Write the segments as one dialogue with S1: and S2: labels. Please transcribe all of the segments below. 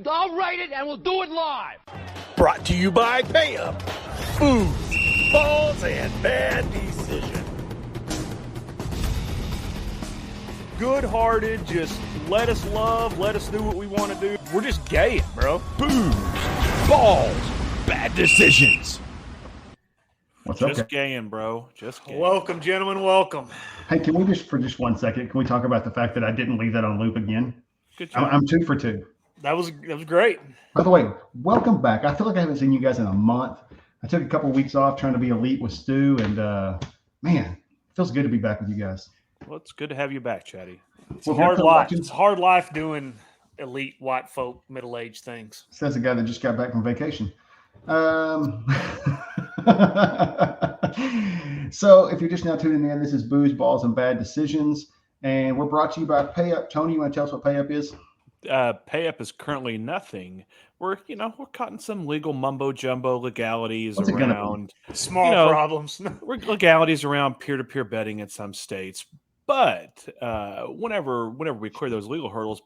S1: I'll write it and we'll do it live.
S2: Brought to you by PayUp. Food, balls, and bad decisions.
S3: Good-hearted, just let us love, let us do what we want to do. We're just gaying, bro.
S2: Booze, balls, bad decisions.
S4: What's up?
S3: Just gaying, bro. Just gaying.
S5: Welcome, gentlemen. Welcome.
S4: Hey, can we just for just 1 second? Can we talk about the fact that I didn't leave that on loop again?
S3: Good job.
S4: I'm 2 for 2.
S5: That was great.
S4: By the way, welcome back. I feel like I haven't seen you guys in a month. I took a couple of weeks off trying to be elite with Stu, and man, it feels good to be back with you guys.
S3: Well, it's good to have you back, Chatty.
S5: It's a hard life. It's a hard life doing elite white folk middle-aged things.
S4: Says a guy that just got back from vacation. So if you're just now tuning in, this is Booze, Balls, and Bad Decisions, and we're brought to you by PayUp. Tony, you want to tell us what PayUp is?
S3: PayUp is currently nothing. We're caught in some legal mumbo jumbo legalities around
S5: small problems.
S3: Legalities around peer-to-peer betting in some states. But whenever we clear those legal hurdles,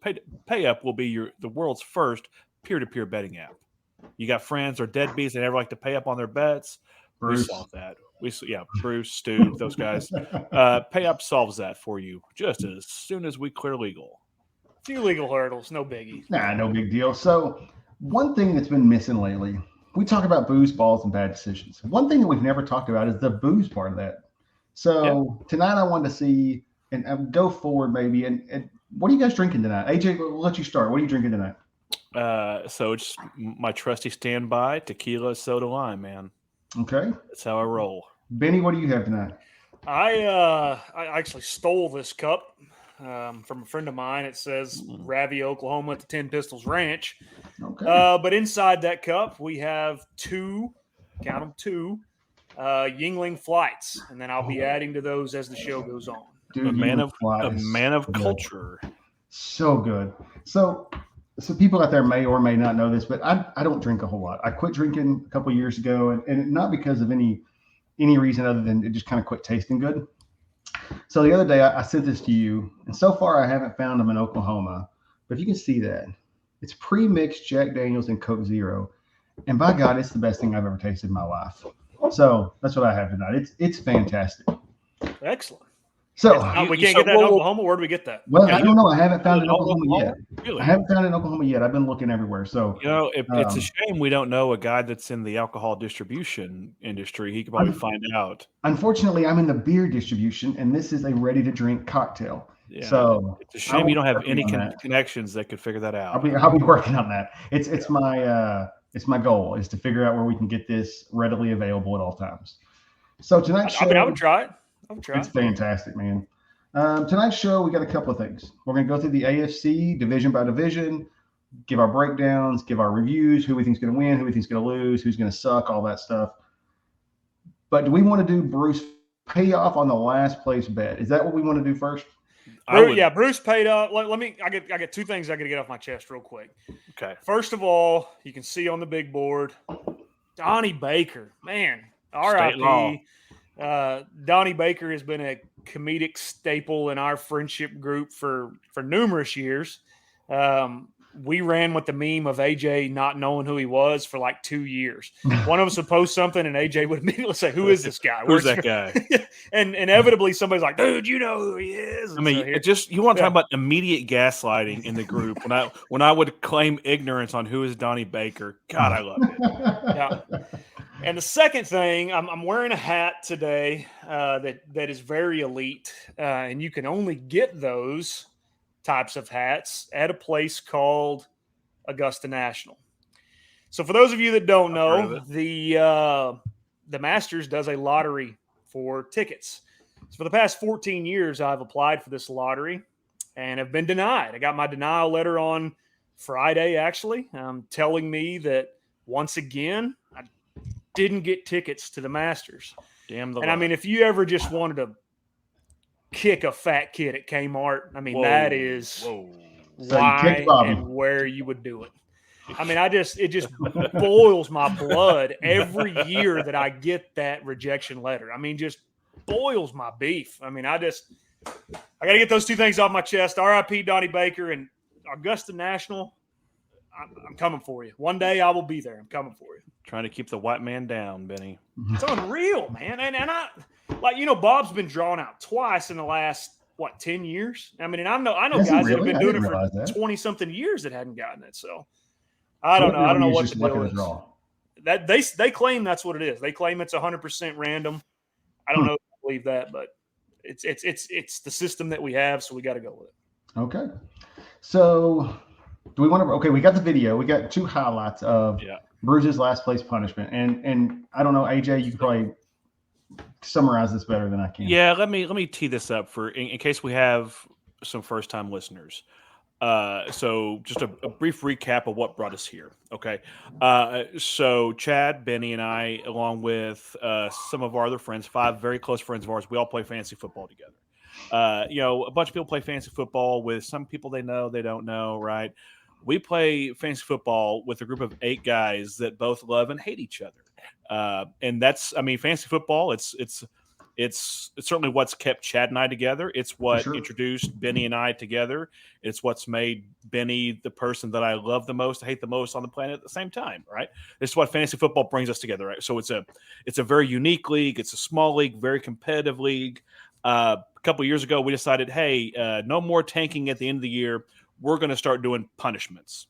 S3: PayUp will be the world's first peer-to-peer betting app. You got friends or deadbeats that never like to pay up on their bets.
S4: Bruce.
S3: We solve that. Bruce, Stu, those guys. PayUp solves that for you just as soon as we clear legal.
S5: A few legal hurdles, no biggie.
S4: Nah, no big deal. So one thing that's been missing lately, we talk about booze, balls, and bad decisions. One thing that we've never talked about is the booze part of that. So Tonight I wanted to see and go forward maybe. And what are you guys drinking tonight? AJ, we'll let you start. What are you drinking tonight?
S3: So it's my trusty standby tequila soda lime, man.
S4: Okay.
S3: That's how I roll.
S4: Benny, what do you have tonight?
S5: I actually stole this cup from a friend of mine. It says Ravi, Oklahoma at the 10 Pistols Ranch.
S4: Okay.
S5: But inside that cup, we have two Yingling Flights, and then I'll be adding to those as the show goes on.
S4: Dude,
S3: a man of culture.
S4: So good. So people out there may or may not know this, but I don't drink a whole lot. I quit drinking a couple of years ago, and not because of any reason other than it just kind of quit tasting good. So the other day I sent this to you, and so far I haven't found them in Oklahoma. But if you can see that, it's pre-mixed Jack Daniels and Coke Zero, and by God, it's the best thing I've ever tasted in my life. So that's what I have tonight. It's fantastic.
S5: Excellent.
S4: So
S5: we can't get that in Oklahoma. Where do we get that?
S4: Well, I don't know. I haven't found it in Oklahoma yet.
S3: Really?
S4: I haven't found it in Oklahoma yet. I've been looking everywhere. So
S3: it's a shame we don't know a guy that's in the alcohol distribution industry. He could probably find out.
S4: Unfortunately, I'm in the beer distribution, and this is a ready-to-drink cocktail.
S3: Yeah,
S4: so
S3: it's a shame you don't have any connections that could figure that out.
S4: I'll be working on that. It's my goal is to figure out where we can get this readily available at all times. So tonight's show,
S5: I would try it.
S4: It's fantastic, man. Tonight's show, we got a couple of things. We're going to go through the AFC division by division, give our breakdowns, give our reviews, who we think is going to win, who we think is going to lose, who's going to suck, all that stuff. But do we want to do Bruce payoff on the last place bet? Is that what we want to do first?
S5: Bruce paid up. I get two things I got to get off my chest real quick.
S3: Okay.
S5: First of all, you can see on the big board, Donnie Baker, man, R.I.P. Donnie Baker has been a comedic staple in our friendship group for numerous years. We ran with the meme of AJ not knowing who he was for like 2 years. One of us would post something and AJ would immediately say, "Who is this guy?
S3: Who's that guy?"
S5: And inevitably somebody's like, "Dude, you know who he is."
S3: And you want to talk about immediate gaslighting in the group when I would claim ignorance on who is Donnie Baker. God, I love it.
S5: Yeah. And the second thing, I'm wearing a hat today that is very elite, and you can only get those types of hats at a place called Augusta National. So for those of you that don't know, the Masters does a lottery for tickets. So for the past 14 years, I've applied for this lottery and have been denied. I got my denial letter on Friday, actually, telling me that once again, I didn't get tickets to the Masters.
S3: Damn the
S5: And I mean, if you ever just wanted to kick a fat kid at Kmart, I mean, that is why and where you would do it. I mean, it just boils my blood every year that I get that rejection letter. I mean, just boils my beef. I mean, I got to get those two things off my chest. R.I.P. Donnie Baker and Augusta National. I'm coming for you. One day I will be there. I'm coming for you.
S3: Trying to keep the white man down, Benny.
S5: It's unreal, man. And I Bob's been drawn out twice in the last 10 years. I mean, and I know
S4: Is he
S5: guys that have
S4: really?
S5: been
S4: I
S5: doing it
S4: didn't
S5: for
S4: realize that.
S5: 20 something years that hadn't gotten it. So I don't know. I don't know what the deal is. That they claim that's what it is. They claim it's 100% random. I don't know if I believe that, but it's the system that we have, so we got to go with it.
S4: Okay. So do we want to? Okay, we got the video. We got 2 highlights of Bruce's last place punishment, and I don't know, AJ, you can probably summarize this better than I can.
S3: Yeah, let me tee this up for in case we have some first time listeners. So just a brief recap of what brought us here. Okay. So Chad, Benny, and I, along with some of our other friends, 5 very close friends of ours, we all play fantasy football together. A bunch of people play fantasy football with some people they know, they don't know, right? We play fantasy football with a group of 8 guys that both love and hate each other. And that's, I mean, fantasy football, it's certainly what's kept Chad and I together. It's what introduced Benny and I together. It's what's made Benny the person that I love the most, hate the most on the planet at the same time, right? This is what fantasy football brings us together, right? So it's a very unique league. It's a small league, very competitive league. A couple of years ago, we decided, hey, no more tanking at the end of the year. We're going to start doing punishments.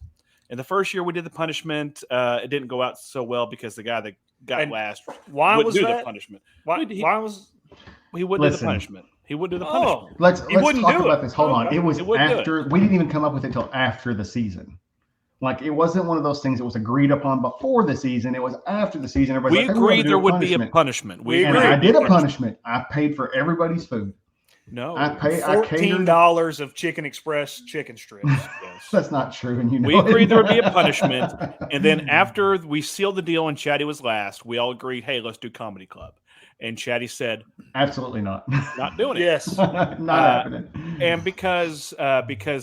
S3: And the first year we did the punishment, it didn't go out so well because the guy that got last wouldn't do the punishment.
S5: He wouldn't do the punishment.
S3: He wouldn't do the punishment.
S4: Let's
S5: wouldn't
S4: talk
S5: do
S4: about
S5: it.
S4: this. Hold on. It was after. We didn't even come up with it until after the season. Like, it wasn't one of those things that was agreed upon before the season. It was after the season. Everybody's
S3: we agreed there would be a punishment.
S4: I did a punishment. I paid for everybody's food.
S3: No,
S5: $14 of Chicken Express chicken strips.
S4: Yes. That's not true, and
S3: we agreed there would be a punishment, and then after we sealed the deal and Chatty was last, we all agreed, hey, let's do comedy club. And Chatty said,
S4: absolutely not,
S3: not doing it.
S5: Yes,
S4: not happening.
S3: And because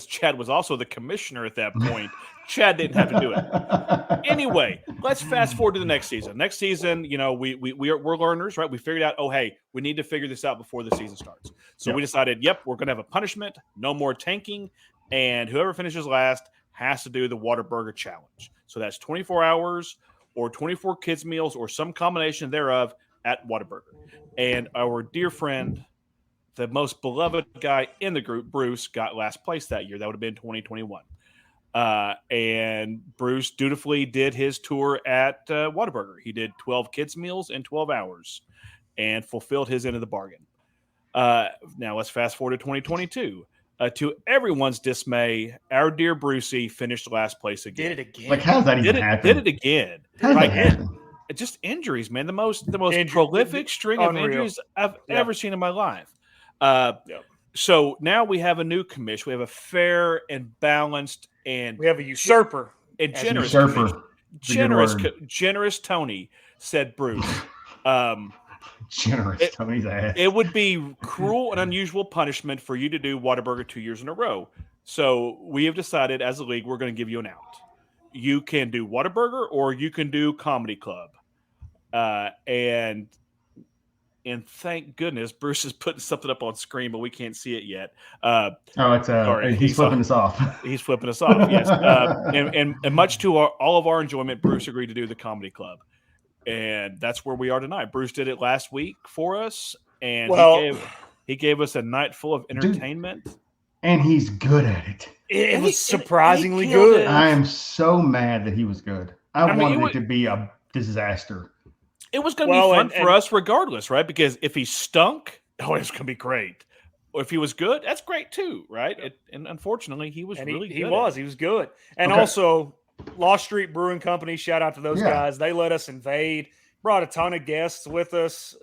S3: Chad was also the commissioner at that point, Chad didn't have to do it. Anyway, let's fast forward to the next season. Next season, we're learners, right? We figured out, oh, hey, we need to figure this out before the season starts. So we decided, we're going to have a punishment, no more tanking, and whoever finishes last has to do the Whataburger challenge. So that's 24 hours or 24 kids meals or some combination thereof at Whataburger. And our dear friend, the most beloved guy in the group, Bruce, got last place that year. That would have been 2021. And Bruce dutifully did his tour at Whataburger. He did 12 kids meals in 12 hours and fulfilled his end of the bargain. Now let's fast forward to 2022. To everyone's dismay, our dear Brucey finished last place again.
S5: Did it again.
S4: Like, how's that even happen?
S3: Did it again.
S4: How did that happen?
S3: Just injuries, man. The most prolific string of injuries I've ever seen in my life. So now we have a new commission. We have a fair and balanced and
S5: we have a usurper
S3: and generous. Generous Tony said, Bruce.
S4: Generous Tony's ass.
S3: It would be cruel and unusual punishment for you to do Whataburger 2 years in a row. So we have decided as a league, we're going to give you an out. You can do Whataburger or you can do Comedy Club. And thank goodness Bruce is putting something up on screen, but we can't see it yet.
S4: He's flipping us off.
S3: He's flipping us off. Yes. And much to all of our enjoyment, Bruce agreed to do the Comedy Club. And that's where we are tonight. Bruce did it last week for us, and he gave us a night full of entertainment.
S4: Dude, and he's good at it.
S5: It was surprisingly good.
S4: I am so mad that he was good. I wanted it to be a disaster.
S3: It was going to be fun for us regardless, right? Because if he stunk, it was going to be great. Or if he was good, that's great too, right? And unfortunately, he was really good. He
S5: was good. And also, Lost Street Brewing Company, shout out to those guys. They let us invade, brought a ton of guests with us,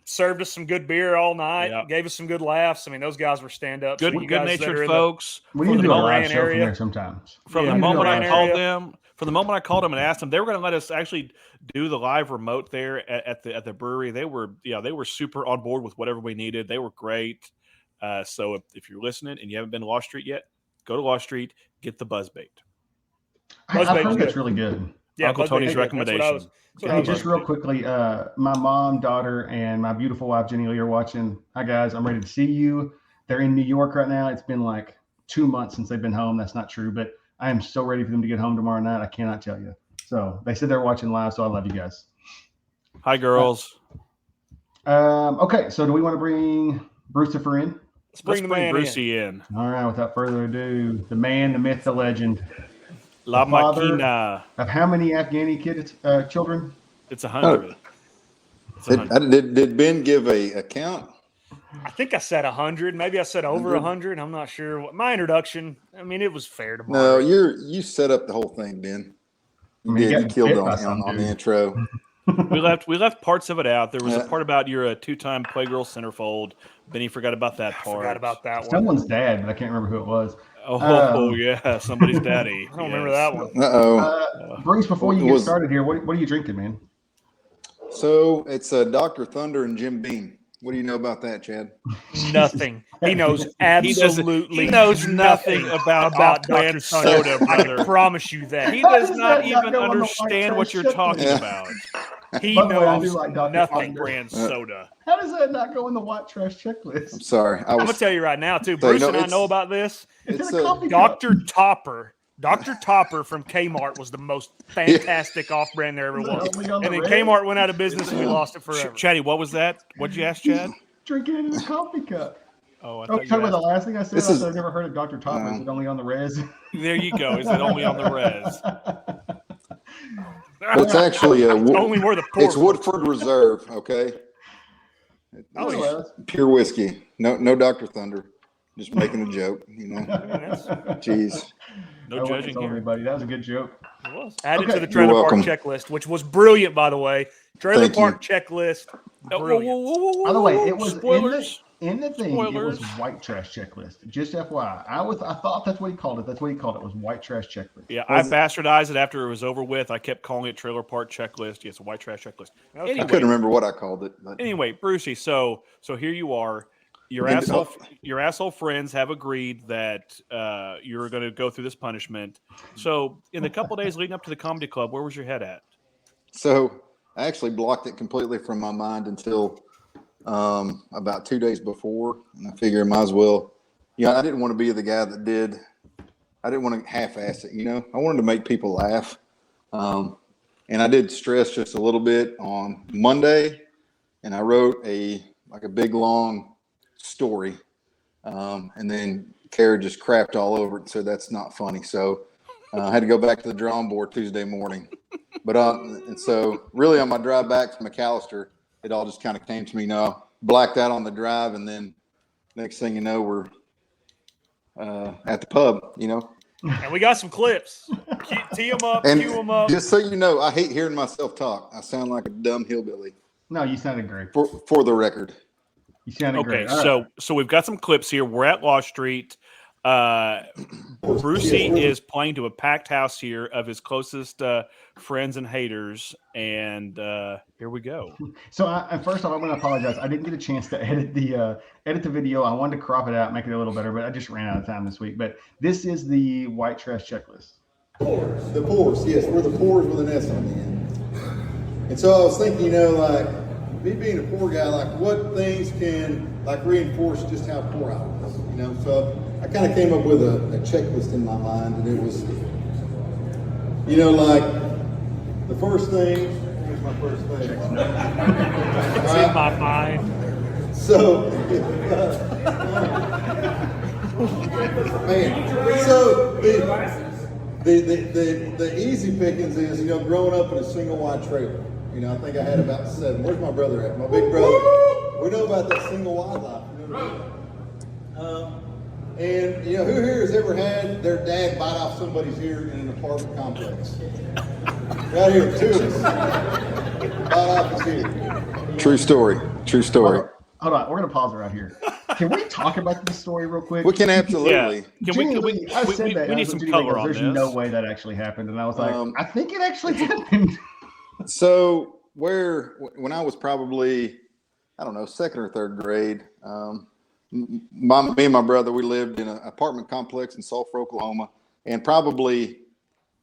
S5: served us some good beer all night, gave us some good laughs. I mean, those guys were stand-ups.
S3: Good-natured folks.
S4: We need to do a live show from there sometimes.
S3: From the moment I called them and asked them, they were going to let us actually do the live remote there at the brewery. They were super on board with whatever we needed. They were great. So if you're listening and you haven't been to Lost Street yet, go to Lost Street, get the Buzzbait.
S4: I've heard that's really good.
S5: Yeah,
S3: Uncle Tony's recommendation.
S4: Hey, just real quickly, my mom, daughter, and my beautiful wife, Jenny Lee, are watching. Hi, guys. I'm ready to see you. They're in New York right now. It's been like 2 months since they've been home. That's not true, but I am so ready for them to get home tomorrow night. I cannot tell you. So they said they're watching live, so I love you guys.
S3: Hi, girls.
S4: Okay, so do we want to bring Brucifer in?
S3: Let's bring Brucey in.
S4: All right, without further ado, the man, the myth, the legend.
S3: La
S4: the father
S3: Machina.
S4: Of how many Afghani kids, children?
S3: It's 100. It's 100.
S6: Did Ben give a count?
S5: I think I said 100. Maybe I said over 100. I'm not sure. My introduction, I mean, it was fair to
S6: No,
S5: moderate.
S6: you set up the whole thing, Ben.
S4: I mean,
S6: You
S4: got
S6: killed
S4: bit
S6: on
S4: by some
S6: the
S4: dude.
S6: intro.
S3: We left parts of it out. There was a part about you're a 2-time Playgirl centerfold. Benny forgot about that part.
S5: Forgot about that one.
S4: Someone's dad, but I can't remember who it was.
S3: Oh yeah, somebody's daddy.
S5: I don't remember that one.
S4: Bruce, before you get started here, what are you drinking, man?
S6: So it's Dr. Thunder and Jim Beam. What do you know about that, Chad?
S5: Nothing. He knows absolutely.
S3: He knows nothing about
S5: Dr.
S3: soda, brother.
S5: I promise you that.
S3: He
S4: How
S3: does
S4: does
S3: not
S4: that not
S3: even
S4: go on the
S3: understand
S4: white
S3: what you're
S4: trash
S3: talking
S6: checklist?
S3: about.
S5: He
S4: By the way, I
S5: knows
S4: do like Dr.
S5: nothing.
S4: Thunder.
S3: Brand soda.
S4: How does that not go in the white trash checklist?
S6: I'm sorry.
S5: I'm gonna tell you right now, too.
S6: So,
S5: Bruce and I
S6: it's-
S5: know about this.
S4: It's
S6: It's
S4: in a
S6: a
S4: coffee cup.
S5: Dr. Topper from Kmart was the most fantastic off-brand there ever was.
S4: Only on the
S5: And then
S4: red?
S5: Kmart went out of business and we lost it forever.
S3: Chatty, what was that? What'd you ask, Chad?
S4: Drinking it in a coffee cup.
S3: Oh, I
S4: Oh,
S3: thought
S4: talking
S3: you
S4: about the
S3: asked.
S4: last thing I said.
S6: This
S4: I
S6: is-
S4: said I've never heard of Dr. Topper. Is it only on the res?
S3: There you go. Is it only on the res?
S6: It's actually
S5: Only where the poor
S6: it's Woodford Reserve. Okay.
S5: Oh,
S4: yeah.
S6: It's pure whiskey. No Dr. Thunder. Just making a joke. Jeez.
S3: No judging here.
S4: Anybody. That was a good joke.
S5: It was. Added
S4: Okay.
S5: to the trailer
S6: You're
S5: park
S6: welcome.
S5: checklist, which was brilliant, by the way. Trailer
S6: Thank
S5: park checklist,
S3: Oh,
S5: brilliant.
S4: By the way, it was
S3: spoilers.
S4: in the thing. It was
S3: Spoilers.
S4: white trash checklist. Just FYI, I thought that's what he called it. That's what he called it. Was white trash checklist.
S3: Yeah, I bastardized it after it was over with. I kept calling it trailer park checklist. Yes, a white trash checklist.
S5: Okay.
S6: I
S3: Anyway,
S6: couldn't remember what I called it. But
S3: anyway, Brucey. So here you are. Your asshole friends have agreed that you're going to go through this punishment. So in the couple days leading up to the comedy club, where was your head at?
S6: So I actually blocked it completely from my mind until about 2 days before, and I figured I might as well. I didn't want to be the guy that did. I didn't want to half-ass it. I wanted to make people laugh, and I did stress just a little bit on Monday, and I wrote a big long story, and then Kara just crapped all over it and said that's not funny. So I had to go back to the drawing board Tuesday morning. But and so really on my drive back from McAllister, it all just kind of came to me. Now blacked out on the drive, and then next thing you know, we're at the pub.
S5: And we got some clips. Tee them up,
S6: And
S5: cue them up.
S6: just so you know, I hate hearing myself talk. I sound like a dumb hillbilly.
S4: No, you sounded great.
S6: For the record.
S4: You sounded
S3: Okay,
S4: great. All right.
S3: so we've got some clips here. We're at Law Street. Brucey is playing to a packed house here of his closest friends and haters, and here we go.
S4: So first off, I'm going to apologize. I didn't get a chance to edit the video. I wanted to crop it out, make it a little better, but I just ran out of time this week. But this is the white trash checklist.
S7: The pores, yes, we're the pores with an S on the end. And so I was thinking, me being a poor guy, what things can reinforce just how poor I was, So I kind of came up with a checklist in my mind, and it was, the first thing. Here's my first thing.
S5: It's in my mind.
S7: So, man, so the easy pickings is, growing up in a single wide trailer. I think I had about 7. Where's my brother at? My big brother. We know about that single wide life. And who here has ever had their dad bite off somebody's ear in an apartment complex? Right here, 2 of us. Bite off his ear.
S6: True story.
S4: Hold on, we're going to pause it right here. Can we talk about this story real quick?
S6: We can absolutely.
S3: Yeah. We need some
S4: Judy
S3: color
S4: goes,
S3: on
S4: There's
S3: this.
S4: no way that actually happened. And I was like, I think it actually happened.
S6: So when I was probably, I don't know, 2nd or 3rd grade, me and my brother, we lived in an apartment complex in Sulphur, Oklahoma, and probably,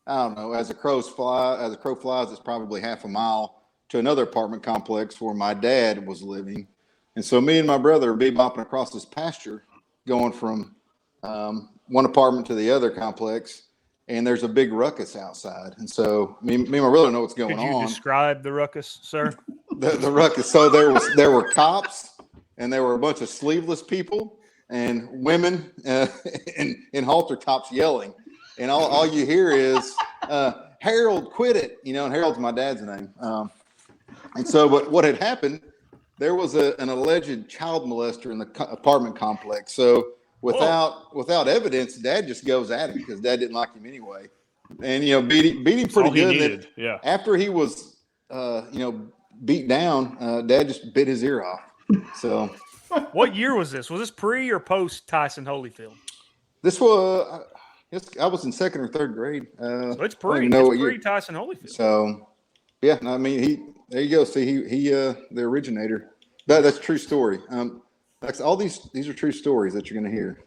S6: I don't know, as a crow flies, it's probably half a mile to another apartment complex where my dad was living. And so me and my brother would be bopping across this pasture, going from one apartment to the other complex. and there's a big ruckus outside. And so me and my brother know what's going
S5: Could you
S6: on.
S5: describe the ruckus, sir?
S6: The ruckus. So there were cops, and there were a bunch of sleeveless people and women in halter tops yelling, and all you hear is Harold, quit it, and Harold's my dad's name. And so, but what had happened? There was an alleged child molester in the apartment complex. So without evidence, Dad just goes at him because Dad didn't like him anyway, and beat him pretty good.
S3: Yeah.
S6: After he was beat down, Dad just bit his ear off. So,
S5: what year was this? Was this pre or post Tyson Holyfield?
S6: This was I was in second or third grade.
S5: So it's pre.
S6: It's
S5: pre Tyson Holyfield.
S6: So, yeah, I mean there you go. See, he the originator. That's a true story. Like all these are true stories that you're going to hear.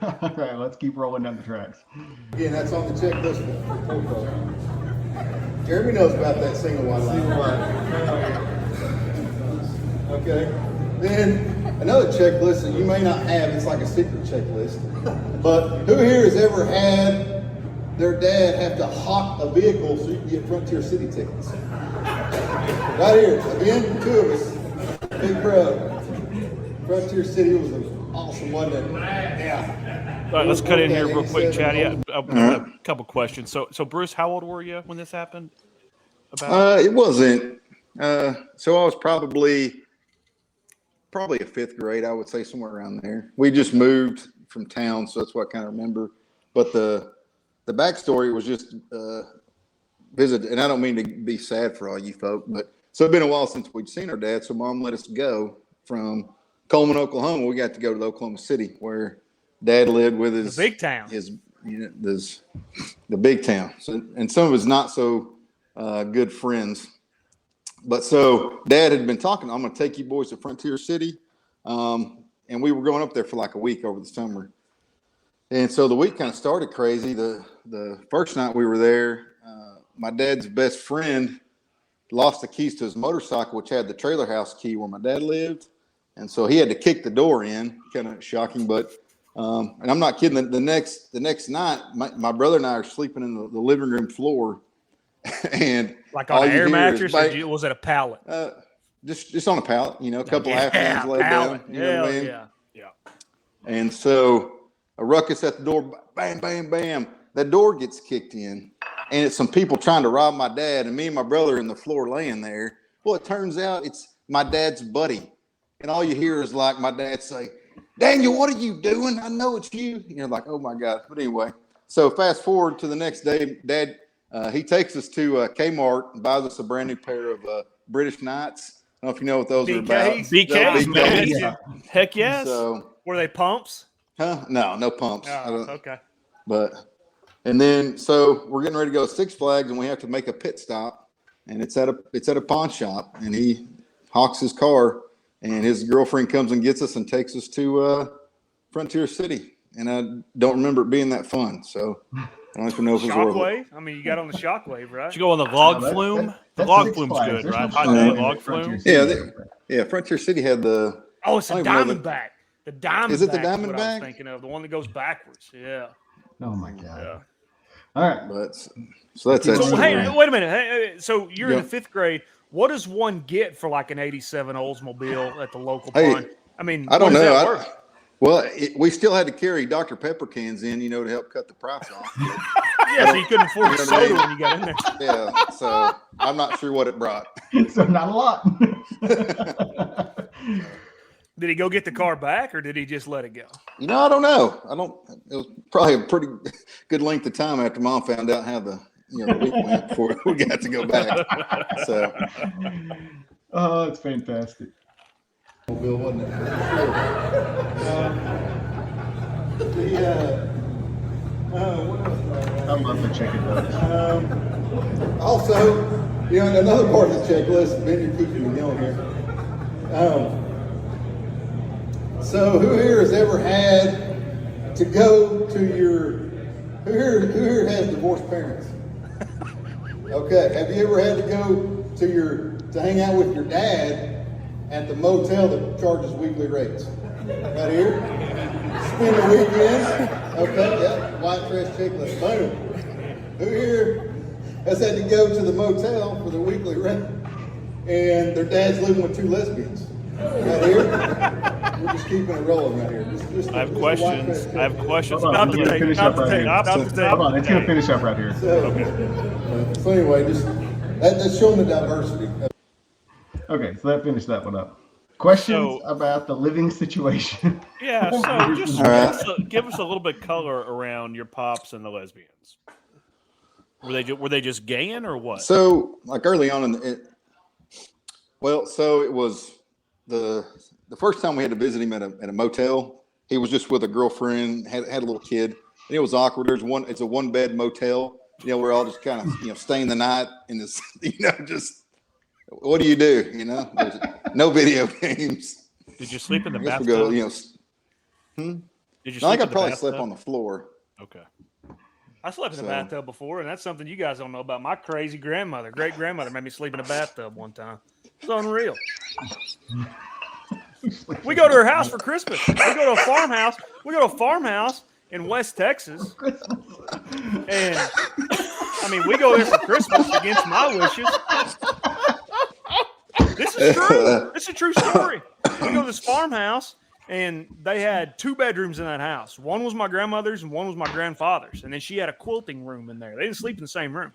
S4: All right, let's keep rolling down the tracks.
S7: Again, that's on the checklist for program. Jeremy knows about that single wide line. Okay. Then another checklist that you may not have, it's like a secret checklist. But who here has ever had their dad have to hawk a vehicle so you can get Frontier City tickets? Right here. Again, two of us. Big crowd. Frontier City was an awesome, wasn't it? Yeah.
S3: All right, let's cut in here real quick, Chatty. A couple questions. So Bruce, how old were you when this happened?
S6: It wasn't. So I was probably a fifth grade, I would say, somewhere around there. We just moved from town, so that's what I kind of remember. But the backstory was just visit, and I don't mean to be sad for all you folk, but so it'd been a while since we'd seen our dad. So Mom let us go from Coleman, Oklahoma. We got to go to Oklahoma City, where Dad lived with his
S5: the big town.
S6: The big town. So, and some of his not so good friends. But so Dad had been talking, I'm going to take you boys to Frontier City. And we were going up there for like a week over the summer. And so the week kind of started crazy. The first night we were there, my dad's best friend lost the keys to his motorcycle, which had the trailer house key where my dad lived. And so he had to kick the door in, kind of shocking. But, and I'm not kidding, the next night, my brother and I are sleeping in the living room floor. And
S5: like on an air mattress, or was it a pallet?
S6: Just on a pallet, a couple of Afghans laid down. You know what I mean?
S5: Yeah.
S6: And so a ruckus at the door, bam, bam, bam. That door gets kicked in, and it's some people trying to rob my dad, and me and my brother in the floor laying there. Well, it turns out it's my dad's buddy. And all you hear is like my dad say, "Daniel, what are you doing? I know it's you." And you're like, oh my God. But anyway, so fast forward to the next day, Dad, he takes us to Kmart and buys us a brand new pair of British Knights. I don't know if you know what those are about.
S3: BKs, man.
S6: Yeah.
S3: Heck yes.
S6: So,
S5: were they pumps?
S6: Huh? No pumps.
S5: Oh, okay.
S6: And then so we're getting ready to go to Six Flags, and we have to make a pit stop, and it's at a pawn shop, and he hawks his car, and his girlfriend comes and gets us and takes us to Frontier City, and I don't remember it being that fun. So I don't even know if it was horrible.
S5: Shockwave? I mean, you got on the Shockwave, right?
S3: Did you go on the log flume? The log flume's good, right? Hot day log flume.
S6: Yeah, Frontier City had the.
S5: Oh, it's a Diamondback. The Diamondback.
S6: Is it the
S5: What I was
S6: Diamondback?
S5: thinking of the one that goes backwards. Yeah.
S4: Oh my God.
S5: Yeah.
S4: All right.
S6: But so that's it.
S5: So hey, wait a minute. Hey, so you're in the fifth grade. What does one get for like an '87 Oldsmobile at the local pawn? I mean,
S6: I don't know. We still had to carry Dr. Pepper cans in, to help cut the price off.
S5: Yeah, so you couldn't afford the soda when you got in there.
S6: Yeah, so I'm not sure what it brought.
S4: So not a lot.
S5: Did he go get the car back, or did he just let it go?
S6: I don't know. It was probably a pretty good length of time after Mom found out how the week went before we got to go back. So,
S4: oh, it's fantastic.
S7: Bill, wasn't it? What else?
S4: I love the chicken nuggets.
S7: Also, another part of the checklist, Ben, you're keeping me going here. So who here has ever had to go to who here has divorced parents? Okay, have you ever had to go to hang out with your dad at the motel that charges weekly rates? Right here? Spend the weekend. Okay, yeah, white trash chicklets. Boom. Who here has had to go to the motel for their weekly rent, and their dad's living with 2 lesbians? Right here. We're just keeping it rolling right here. Just
S3: I have questions. I have questions.
S4: Hold on,
S3: About
S4: it's
S3: the
S4: gonna
S3: tape.
S4: finish
S3: Not
S4: up
S3: the
S4: right
S3: tape.
S4: here.
S3: Not the tape.
S4: Hold on, it's gonna finish up right here.
S7: So anyway, just that's showing the diversity.
S4: Okay, so that finished that one up. Questions about the living situation.
S3: Yeah, so just
S6: All right.
S3: give us a little bit color around your pops and the lesbians. Were they just gaying or what?
S6: So, like early on so it was the first time we had to visit him at a motel. He was just with a girlfriend, had a little kid, and it was awkward. It's a 1-bed motel. We're all just kind of staying the night in this. Just what do you do? There's no video games.
S3: Did you sleep in the
S6: I guess
S3: bathtub?
S6: we go.
S3: Did you
S6: I
S3: sleep
S6: think
S3: in
S6: I
S3: the
S6: probably
S3: bathtub?
S6: slept on the floor.
S3: Okay.
S5: I slept in the
S6: So-
S5: bathtub before, and that's something you guys don't know about. My crazy grandmother, great grandmother, made me sleep in a bathtub one time. It's unreal. We go to her house for Christmas. We go to a farmhouse. We go to a farmhouse in West Texas, and we go there for Christmas against my wishes. This is true. This is a true story. We go to this farmhouse, and they had 2 bedrooms in that house. One was my grandmother's, and one was my grandfather's. And then she had a quilting room in there. They didn't sleep in the same room.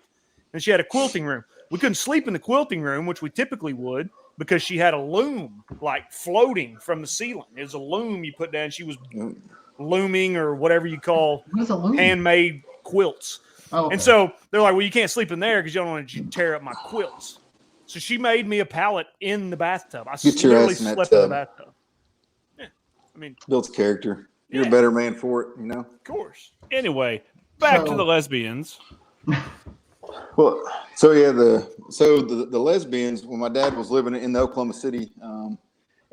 S5: And she had a quilting room. We couldn't sleep in the quilting room, which we typically would, because she had a loom like floating from the ceiling. It was a loom you put down. She was looming, or whatever you call
S4: What is a loom?
S5: handmade quilts.
S4: Oh, okay.
S5: And so they're like, well, you can't sleep in there because you don't want to tear up my quilts. So she made me a pallet in the bathtub. I
S6: Get your
S5: literally
S6: ass in that
S5: slept in the
S6: tub.
S5: bathtub. Yeah.
S6: Builds character. You're
S5: Yeah.
S6: a better man for it.
S5: Of course.
S3: Anyway, back to
S4: So-
S3: the lesbians.
S6: Well, so yeah, the lesbians. When my dad was living in the Oklahoma City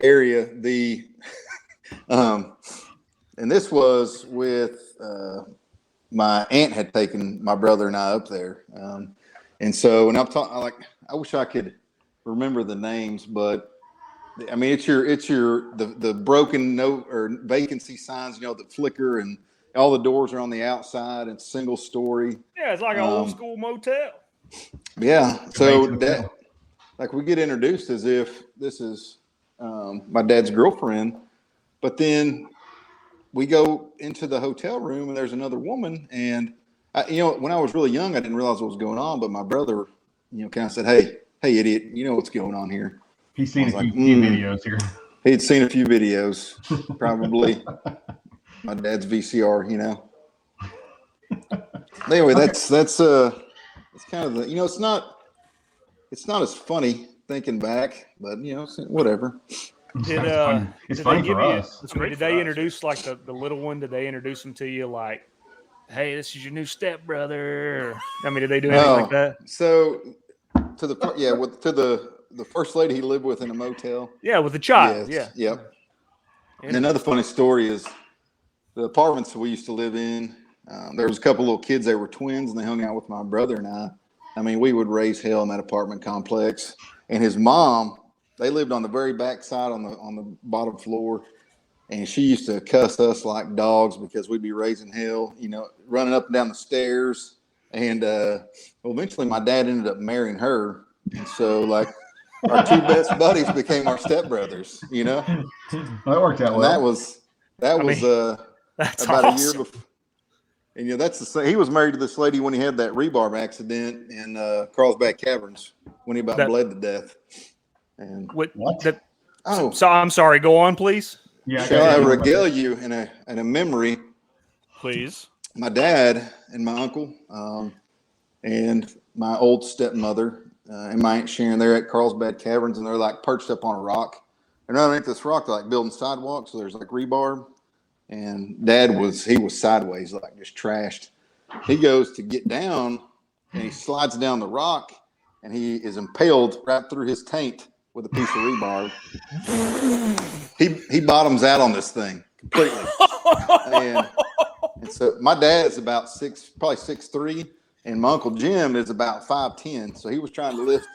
S6: area, and this was with my aunt had taken my brother and I up there, and so when I'm talking, I wish I could remember the names, but it's the broken note or vacancy signs, that flicker, and all the doors are on the outside and single story.
S5: Yeah, it's like an old school motel.
S6: Yeah. So
S4: Amazing.
S6: that, we get introduced as if this is my dad's girlfriend, but then we go into the hotel room and there's another woman. And when I was really young, I didn't realize what was going on. But my brother, kind of said, "Hey, idiot, you know what's going on here."
S4: He's seen a
S6: I was
S4: few
S6: like,
S4: videos here.
S6: He'd seen a few videos, probably my dad's VCR. Anyway, that's kind of the it's not as funny thinking back, but whatever.
S5: Did
S4: It's
S5: did
S4: funny
S5: they give
S4: for
S5: you?
S4: us.
S5: Did they introduce like the little one? Did they introduce them to you like, "Hey, this is your new stepbrother"? Did they do anything like that?
S6: So to the first lady he lived with in a motel.
S5: Yeah, with the child.
S6: Yes,
S5: Yeah.
S6: Yep. And another funny story is the apartments we used to live in. There was a couple little kids. They were twins, and they hung out with my brother and I. We would raise hell in that apartment complex. And his mom, they lived on the very back side on the bottom floor, and she used to cuss us like dogs because we'd be raising hell, running up and down the stairs. And eventually, my dad ended up marrying her, and so our 2 best buddies became our stepbrothers.
S4: Well, that worked out
S6: And
S4: well.
S6: that was
S5: That's
S6: about
S5: awesome.
S6: a year before. And he was married to this lady when he had that rebarb accident in Carlsbad Caverns when he about bled to death. And
S5: What?
S6: oh,
S5: So I'm sorry. Go on, please.
S4: Yeah,
S6: shall I regale you in a memory?
S3: Please.
S6: My dad and my uncle and my old stepmother and my Aunt Sharon, they're at Carlsbad Caverns, and they're perched up on a rock. And underneath this rock, they're building sidewalks, so there's rebarb. And Dad was sideways, just trashed. He goes to get down, and he slides down the rock, and he is impaled right through his taint with a piece of rebarb. He bottoms out on this thing completely. And so my dad is about probably 6'3", and my Uncle Jim is about 5'10". So he was trying to lift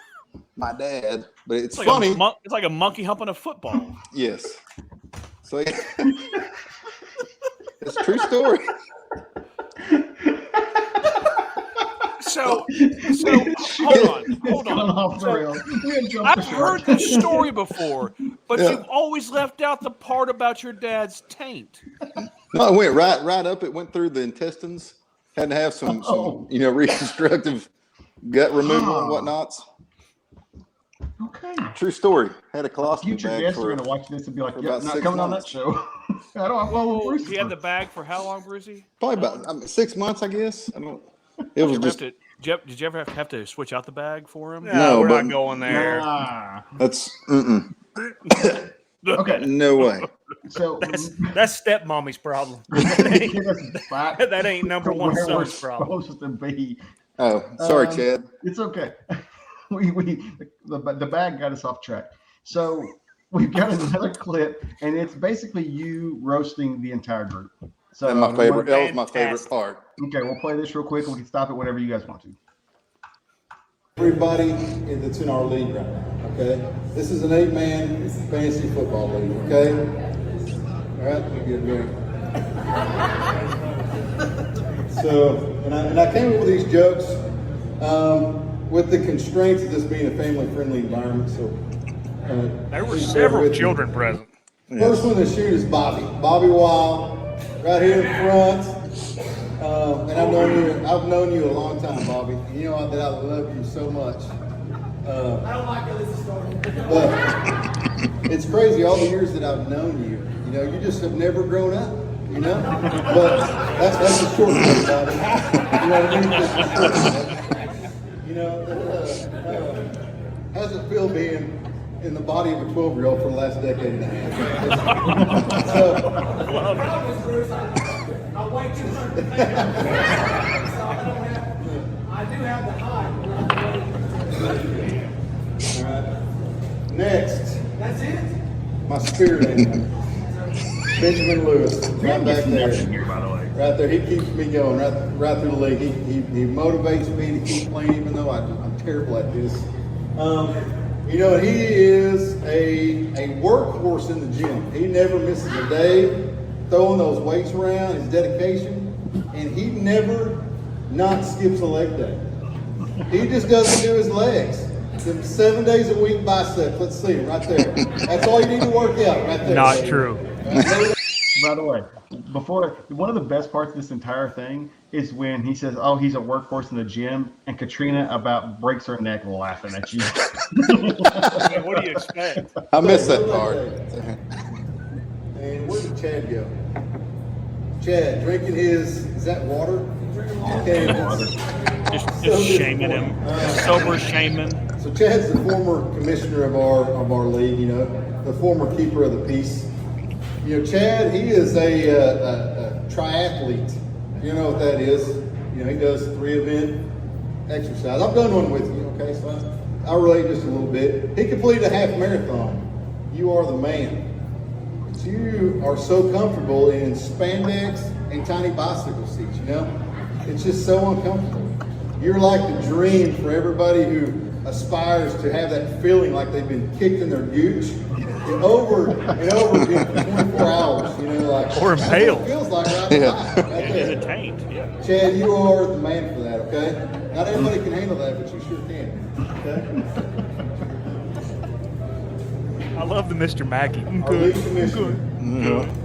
S6: my dad, but it's funny.
S3: It's like a monkey humping a football.
S6: Yes. So It's a true story.
S3: So hold on.
S4: Off the rails. We had jumped the
S3: I've
S4: shark.
S3: heard this story before, but
S6: Yeah.
S3: you've always left out the part about your dad's taint.
S6: No, it went right up. It went through the intestines. Had to have some reconstructive gut removal and whatnots.
S4: Okay.
S6: True story. Had a colostomy
S4: Future
S6: bag
S4: guests are
S6: for
S4: going to watch this and be like,
S6: for
S4: yeah,
S6: about
S4: not
S6: 6
S4: coming on that
S6: months.
S4: show. I don't. Well, Bruce
S3: He had the bag for how long, Brucey?
S6: probably about 6 months, I guess. I don't. It was just
S3: Did you ever have to switch out the bag for him?
S6: No,
S5: we're
S6: but-
S5: not going there.
S6: that's
S4: Okay.
S6: no way.
S4: So
S5: That's stepmommy's problem.
S4: get us back
S5: That ain't number
S4: to
S5: one
S4: where we're
S5: son's problem.
S4: supposed to be.
S6: Oh, sorry, Chad.
S4: It's okay. The bag got us off track. So we've got another clip, and it's basically you roasting the entire group. So
S6: That was my favorite
S5: Fantastic.
S6: part.
S4: Okay, we'll play this real quick, and we can stop it whenever you guys want to.
S7: Everybody that's in our league right now, okay? This is an 8-man fantasy football league, okay? All right, you get a drink. So, and I came up with these jokes with the constraints of this being a family-friendly environment. So,
S5: There were
S7: please bear
S5: several
S7: with me.
S5: children present.
S7: First one to shoot is Bobby Wild, right here in front. And I've known you a long time, Bobby. You know that I love you so much.
S1: I don't like that this is starting.
S7: But it's crazy all the years that I've known you. You know, you just have never grown up. You know, but that's a short thing, Bobby. You know what I mean? That's a short thing. You know, how's it feel being in the body of a 12-year-old for the last decade and a half?
S1: I'm way too hungry. So I do have the height.
S7: All right. Next,
S1: That's it?
S7: my spirit animal, Benjamin Lewis, right back there. Right there, he keeps me going right through the league. He motivates me to keep playing, even though I'm terrible at this. You know, he is a workhorse in the gym. He never misses a day throwing those weights around, his dedication, and he never not skips a leg day. He just doesn't do his legs. Them 7 days a week biceps. Let's see him right there. That's all you need to work out right there.
S5: Not
S7: baby.
S5: true.
S4: By the way, one of the best parts of this entire thing is when he says, "Oh, he's a workhorse in the gym," and Katrina about breaks her neck laughing at you.
S5: What do you expect?
S6: I missed that part.
S7: And where did Chad go? Chad drinking is that water? Okay.
S3: Just
S7: So
S3: shaming him. Sober shaming.
S7: So Chad's the former commissioner of our league, you know, the former keeper of the peace. You know, Chad, he is a triathlete. You know what that is? You know, he does 3-event exercise. I've done one with you, okay, so I'll relate just a little bit. He completed a half marathon. You are the man. But you are so comfortable in spandex and tiny bicycle seats, you know? It's just so uncomfortable. You're like the dream for everybody who aspires to have that feeling like they've been kicked in their gooch over and over again for 24 hours, you know, like
S5: Or
S7: that's what
S5: impaled.
S7: it feels like right now. Right
S3: In
S7: there.
S3: the taint. Yeah.
S7: Chad, you are the man for that, okay? Not everybody can handle that, but you sure can. Okay?
S5: I love the Mr. Mackey.
S7: Our league commissioner,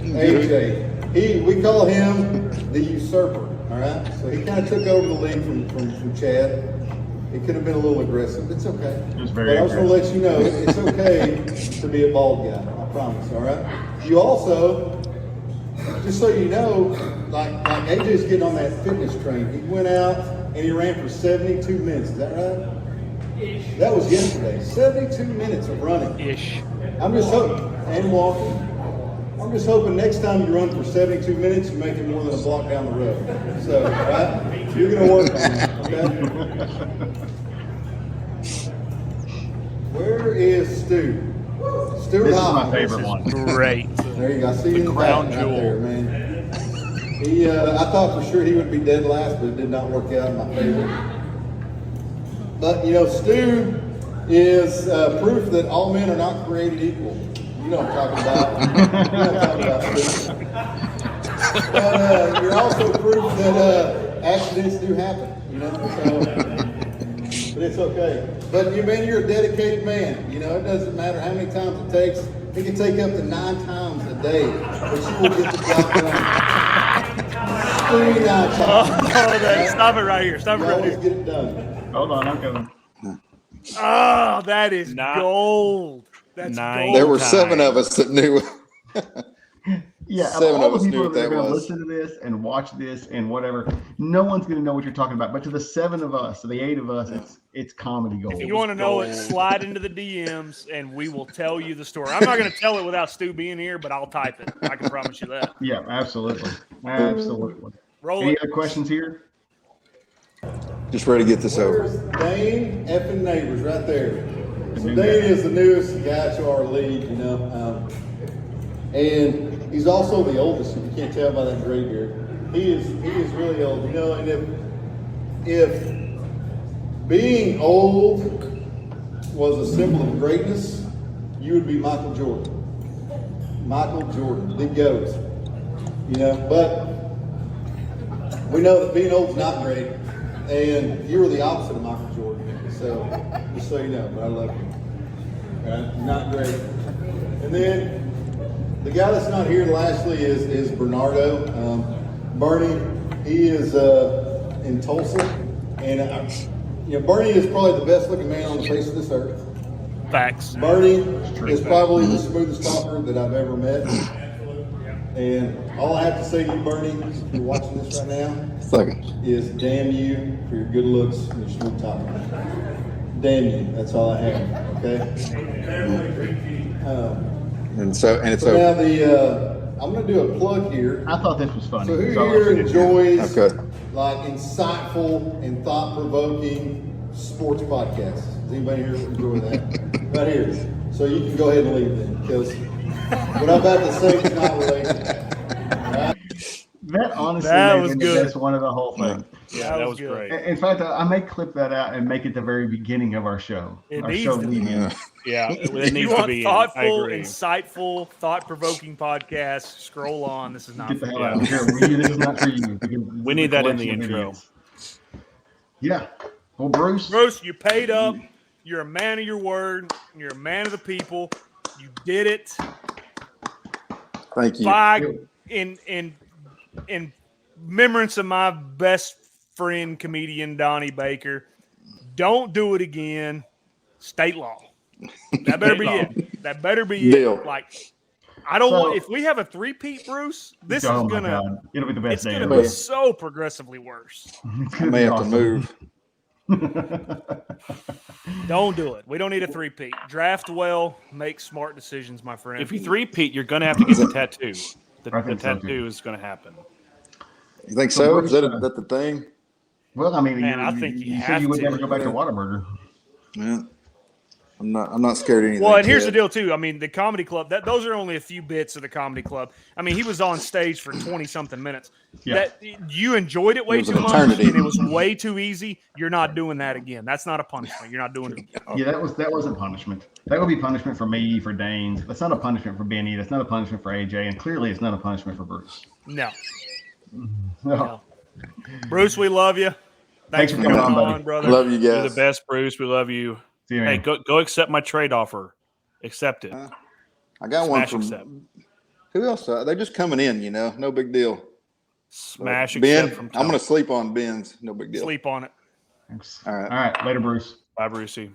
S7: AJ. We call him the usurper, all right? So he kind of took over the league from Chad. It could have been a little aggressive. It's okay.
S4: It was very
S7: But I was going to let you know it's okay to be a bald guy. I promise, all right? You also, just so you know, like AJ's getting on that fitness train. He went out and he ran for 72 minutes. Is that right? That was yesterday. 72 minutes of running.
S5: Ish.
S7: I'm just hoping, and walking. I'm just hoping next time you run for 72 minutes, you make it more than a block down the road. So, all right? You're going to work on that, okay? Where is Stu? Stuart
S4: This is my
S7: Hoffman.
S4: favorite one.
S5: Great.
S7: There you go. I see you in the
S3: crown
S7: back
S3: jewel.
S7: right there, man. I thought for sure he would be dead last, but it did not work out in my favor. But, you know, Stu is proof that all men are not created equal. You know what I'm talking about. You know what I'm talking about, Stu. But you're also proof that accidents do happen, you know. So, but it's okay. But you're a dedicated man. You know, it doesn't matter how many times it takes. It can take up to 9 times a day, but you will get the job done. 3 9 times.
S5: Stop it right here. Stop it
S7: You
S5: right
S7: always
S5: here.
S7: get it done.
S4: Hold on, I'm coming.
S5: Oh, that is
S3: Not-
S5: gold. That's
S3: 9
S5: gold.
S6: There were
S3: times.
S6: 7 of us that knew.
S4: Yeah,
S6: 7
S4: of all
S6: of us
S4: the
S6: knew
S4: people
S6: what
S4: that are
S6: that
S4: going to
S6: was.
S4: listen to this and watch this and whatever, no one's going to know what you're talking about. But to the 7 of us, to the 8 of us, it's comedy gold.
S5: If you want to know it, slide into the DMs and we will tell you the story. I'm not going to tell it without Stu being here, but I'll type it. I can promise you that.
S4: Yeah, absolutely, absolutely.
S5: Roll
S4: Any
S5: it.
S4: other questions here?
S6: Just ready to get this over.
S7: There's Dane effing Neighbors right there. So Dane is the newest guy to our league, you know, and he's also the oldest. If you can't tell by that gray beard, he is really old, you know. And if being old was a symbol of greatness, you would be Michael Jordan. Michael Jordan, the GOAT. You know, but we know that being old is not great, and you were the opposite of Michael Jordan. So, just so you know, but I love you. Right? Not great. And then the guy that's not here, lastly, is Bernardo. Bernie, he is in Tulsa, and you know, Bernie is probably the best looking man on the face of this earth.
S5: Facts.
S7: Bernie is probably the smoothest talker that I've ever met. And all I have to say to you, Bernie, if you're watching this right now, is damn you for your good looks and your smooth talking. Damn you. That's all I have. Okay.
S6: And so
S7: Now I'm going to do a plug here.
S4: I thought this was funny.
S7: So who
S4: So-
S7: here enjoys
S6: Okay.
S7: like insightful and thought-provoking sports podcasts? Does anybody here enjoy that? Right here. So you can go ahead and leave then, because what I'm about to say is not related. All right?
S4: That honestly
S5: That
S4: may
S5: was
S4: have been
S5: good.
S4: the best one of the whole thing.
S3: Yeah, that was
S5: good.
S3: great.
S4: In fact, I may clip that out and make it the very beginning of our show.
S5: It
S4: our
S5: needs
S4: show
S5: to be.
S4: lead-in.
S3: Yeah, it
S5: If
S3: needs
S5: you
S3: to
S5: want
S3: be. I
S5: thoughtful,
S3: agree.
S5: insightful, thought-provoking podcast, scroll on. This is not
S4: Get the
S5: for
S4: hell
S5: you.
S4: out of here. This is not for you.
S3: We need that in the
S4: collection of
S3: intro.
S4: idiots. Yeah. Well, Bruce.
S5: Bruce, you paid up. You're a man of your word. You're a man of the people. You did it.
S6: Thank you.
S5: By in remembrance of my best friend comedian Donnie Baker, don't do it again. State law. That better be it. That better be
S6: Deal.
S5: it. Like, I don't
S4: So-
S5: want. If we have a three-peat, Bruce, this
S4: Oh
S5: is
S4: my
S5: gonna.
S4: God. It'll be the best
S5: It's
S4: day
S5: gonna
S4: ever.
S5: be so progressively worse.
S4: It's
S6: I
S4: gonna
S6: may
S4: be
S6: have
S4: awesome.
S6: to move.
S5: Don't do it. We don't need a three-peat. Draft well, make smart decisions, my friend.
S3: If you three-peat, you're going to have to get the tattoo. The
S4: I think so,
S3: tattoo
S4: too.
S3: is going to happen.
S6: You think
S4: So
S6: so?
S4: Bruce,
S6: Is that the thing?
S4: Well, I mean,
S5: Man, I think you
S4: said
S5: have
S4: you would
S5: to.
S4: never go back to Whataburger.
S6: Yeah. I'm not scared of anything.
S5: Well, and here's the
S6: kid.
S5: deal too. I mean, the comedy club. Those are only a few bits of the comedy club. I mean, he was on stage for 20-something minutes.
S4: Yeah.
S5: That you enjoyed it way
S6: was
S5: too
S6: an
S5: much,
S6: eternity.
S5: and it was way too easy. You're not doing that again. That's not a punishment. You're not doing it.
S4: Yeah, that wasn't punishment. That would be punishment for me, for Dane. That's not a punishment for Benny. That's not a punishment for AJ, and clearly it's not a punishment for Bruce.
S5: No,
S4: No.
S5: Bruce, we love you.
S4: Thanks for coming on, buddy.
S5: brother.
S6: Love you
S3: You're the
S6: guys.
S3: best, Bruce. We love you.
S4: See you,
S3: Hey,
S4: man.
S3: go accept my trade offer. Accept it.
S6: I got one
S3: Smash
S6: from
S3: accept.
S6: who else? They're just coming in, you know. No big deal.
S3: Smash
S6: Ben,
S3: accept from
S6: I'm going
S3: Tom.
S6: to sleep on Ben's. No big deal.
S5: Sleep on it.
S4: Thanks.
S6: All right.
S4: All right. Later, Bruce.
S3: Bye, Brucey.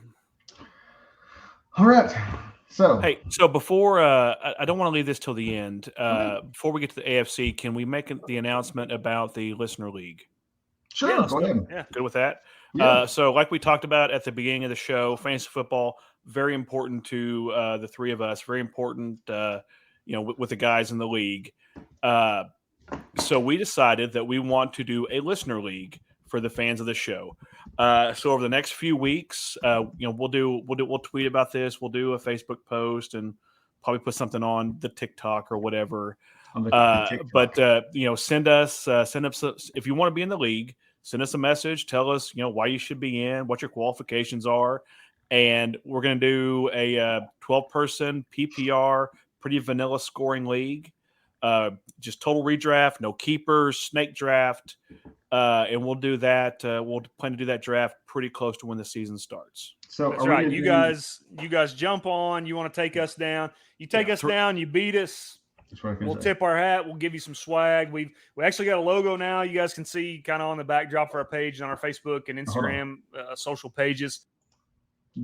S4: All right. So,
S3: Hey, so before I don't want to leave this till the end. Before we get to the AFC, can we make the announcement about the listener league?
S4: sure,
S5: Yeah, let's
S4: go
S5: go.
S4: ahead.
S5: Yeah.
S3: Good with that.
S4: Yeah.
S3: So, like we talked about at the beginning of the show, fantasy football very important to the three of us. Very important, with the guys in the league. So we decided that we want to do a listener league for the fans of the show. So over the next few weeks, we'll tweet about this. We'll do a Facebook post and probably put something on the TikTok or whatever.
S4: On the TikTok.
S3: Send us if you want to be in the league, send us a message. Tell us, why you should be in, what your qualifications are. And we're going to do a 12-person PPR, pretty vanilla scoring league. Just total redraft, no keepers, snake draft. And we'll do that. We'll plan to do that draft pretty close to when the season starts.
S4: So
S5: That's
S4: are we
S5: right.
S4: gonna
S5: You
S4: do-
S5: guys jump on. You want to take us down. You take
S3: Yeah,
S5: us down. You beat us.
S4: That's what I was gonna
S5: We'll
S4: say.
S5: tip our hat. We'll give you some swag. We actually got a logo now. You guys can see kind of on the backdrop for our page on our Facebook and
S4: Hold on.
S5: Instagram social pages.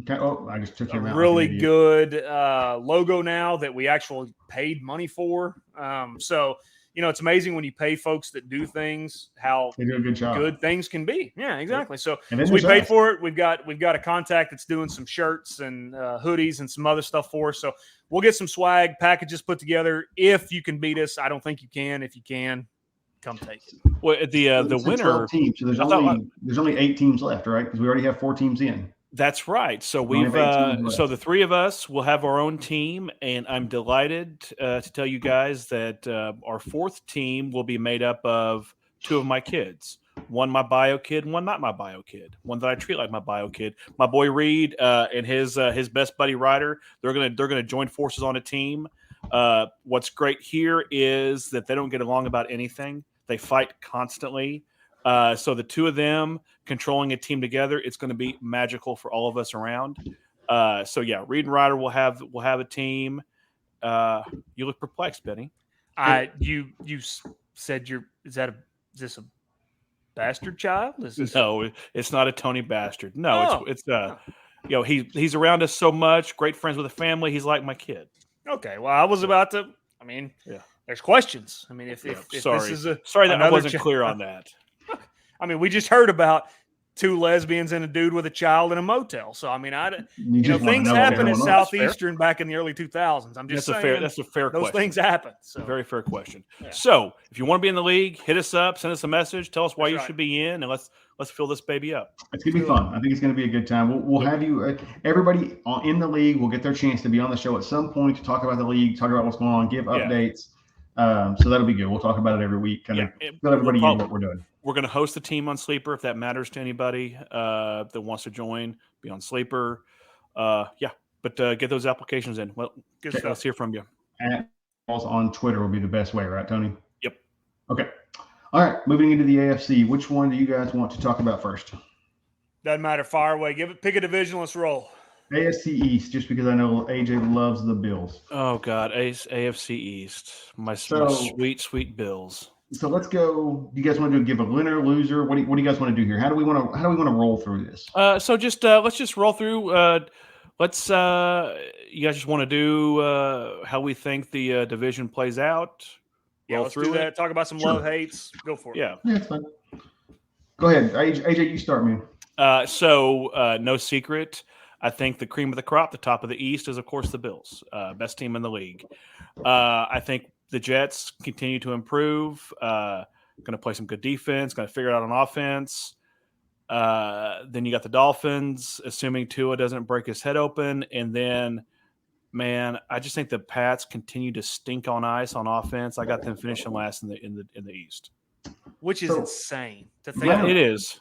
S4: Okay. Oh, I just took
S5: A
S4: your mouth.
S5: really good logo now that we actually paid money for. So it's amazing when you pay folks that do things how
S4: They do a good job.
S5: good things can be. Yeah, exactly. So,
S4: And then
S5: so we
S4: there's
S5: paid
S4: us.
S5: for it. We've got a contact that's doing some shirts and hoodies and some other stuff for us. So we'll get some swag packages put together. If you can beat us, I don't think you can. If you can, come take it.
S3: Well, the
S4: It's a 12
S3: winner.
S4: team, so there's
S3: I thought-
S4: only 8 teams left, right? Because we already have 4 teams in.
S3: That's right. So
S4: We only
S3: we've
S4: have 8 teams
S3: so
S4: left.
S3: the three of us will have our own team, and I'm delighted to tell you guys that our fourth team will be made up of 2 of my kids. One my bio kid, one not my bio kid. One that I treat like my bio kid. My boy Reed and his best buddy Ryder. They're gonna join forces on a team. What's great here is that they don't get along about anything. They fight constantly. So the 2 of them controlling a team together, it's going to be magical for all of us around. So yeah, Reed and Ryder will have a team. You look perplexed, Benny.
S5: You said is this a bastard child? Is this
S3: No, it's not a Tony bastard. No,
S5: Oh.
S3: it's he's around us so much. Great friends with the family. He's like my kid.
S5: Okay? Well, I was about to. I mean,
S3: Yeah.
S5: there's questions. I mean, if
S3: Sorry,
S5: this is
S3: sorry that I
S5: another
S3: wasn't clear on that.
S5: I mean, we just heard about 2 lesbians and a dude with a child in a motel. So I mean,
S4: just wanna
S5: things
S4: know what's
S5: happen in
S4: going on.
S5: Southeastern back in the early 2000s. I'm just
S3: That's
S5: saying
S3: a fair
S5: those
S3: question.
S5: things happen. So
S3: Very fair question.
S5: Yeah.
S3: So, if you want to be in the league, hit us up, send us a message, tell us why
S5: That's
S3: you
S5: right.
S3: should be in, and let's fill this baby up.
S4: It's gonna be fun. I think it's gonna be a good time. We'll have you everybody in the league will get their chance to be on the show at some point to talk about the league, talk about what's going on, give updates. So that'll be good. We'll talk about it every week. Kind of fill everybody in what we're doing.
S3: We're going to host the team on Sleeper if that matters to anybody that wants to join. Be on Sleeper. But get those applications in. Well,
S5: good
S3: let's
S5: stuff.
S3: hear from you.
S4: At balls on Twitter will be the best way, right, Tony?
S3: Yep.
S4: Okay. All right. Moving into the AFC, which one do you guys want to talk about first?
S5: Doesn't matter. Fire away. Pick a division. Let's roll.
S4: AFC East, just because I know AJ loves the Bills.
S3: Oh God, AFC East. My
S4: So-
S3: sweet Bills.
S4: So let's go. Do you guys want to give a winner, loser? What do you guys want to do here? How do we want to roll through this?
S3: So just let's just roll through. Let's you guys just want to do how we think the division plays out.
S5: Yeah,
S3: Roll
S5: let's
S3: through
S5: do
S3: it?
S5: that. Talk about some
S4: Sure.
S5: love hates. Go for it.
S3: Yeah.
S4: Yeah, it's fine. Go ahead, AJ. You start, man.
S3: So no secret. I think the cream of the crop, the top of the East, is of course the Bills, best team in the league. I think the Jets continue to improve. Going to play some good defense. Going to figure it out on offense. Then you got the Dolphins, assuming Tua doesn't break his head open, and then, man, I just think the Pats continue to stink on ice on offense. I got them finishing last in the East.
S5: Which is
S4: So-
S5: insane to think.
S4: Yeah.
S5: about.
S3: It is.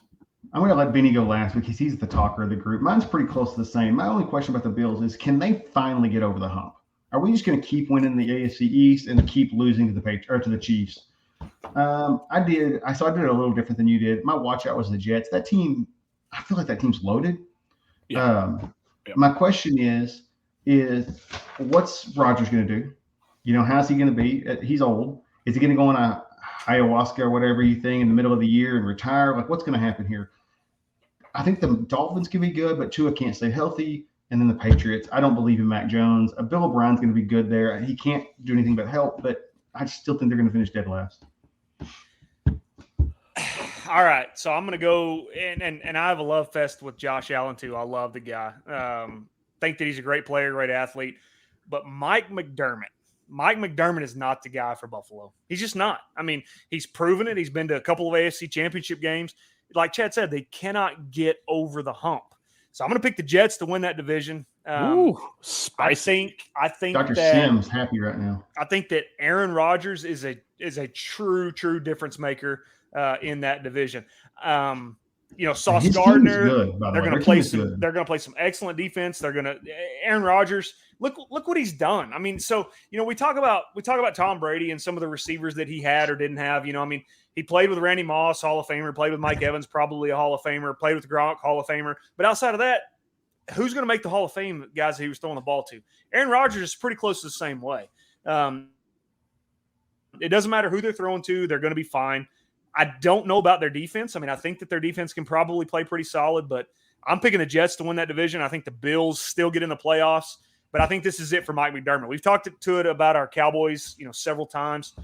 S4: I'm going to let Benny go last because he's the talker of the group. Mine's pretty close to the same. My only question about the Bills is, can they finally get over the hump? Are we just going to keep winning the AFC East and keep losing to the Chiefs? I did it a little different than you did. My watch out was the Jets. That team, I feel like that team's loaded.
S3: Yeah.
S4: My question is what's Rodgers going to do? How's he going to be? He's old. Is he going to go on a ayahuasca or whatever you think in the middle of the year and retire? Like, what's going to happen here? I think the Dolphins can be good, but Tua can't stay healthy. And then the Patriots, I don't believe in Mac Jones. Bill O'Brien's going to be good there. He can't do anything but help, but I still think they're going to finish dead last.
S5: All right, so I'm going to go and I have a love fest with Josh Allen too. I love the guy. Think that he's a great player, great athlete. But Mike McDermott is not the guy for Buffalo. He's just not. I mean, he's proven it. He's been to a couple of AFC championship games. Like Chad said, they cannot get over the hump. So I'm going to pick the Jets to win that division.
S3: Ooh,
S5: I
S3: spicy.
S5: think
S4: Dr.
S5: that
S4: Sims happy right now.
S5: I think that Aaron Rodgers is a true difference maker in that division. Sauce
S4: His team's
S5: Gardner.
S4: good, by the
S5: They're
S4: way.
S5: going
S4: Their
S5: to play
S4: team is
S5: some.
S4: good.
S5: They're going to play some excellent defense. They're going to Aaron Rodgers. Look what he's done. I mean, so we talk about Tom Brady and some of the receivers that he had or didn't have. He played with Randy Moss, Hall of Famer. Played with Mike Evans, probably a Hall of Famer. Played with Gronk, Hall of Famer. But outside of that, who's going to make the Hall of Fame guys that he was throwing the ball to? Aaron Rodgers is pretty close to the same way. It doesn't matter who they're throwing to; they're going to be fine. I don't know about their defense. I think that their defense can probably play pretty solid, but I'm picking the Jets to win that division. I think the Bills still get in the playoffs, but I think this is it for Mike McDermott. We've talked to it about our Cowboys, several times.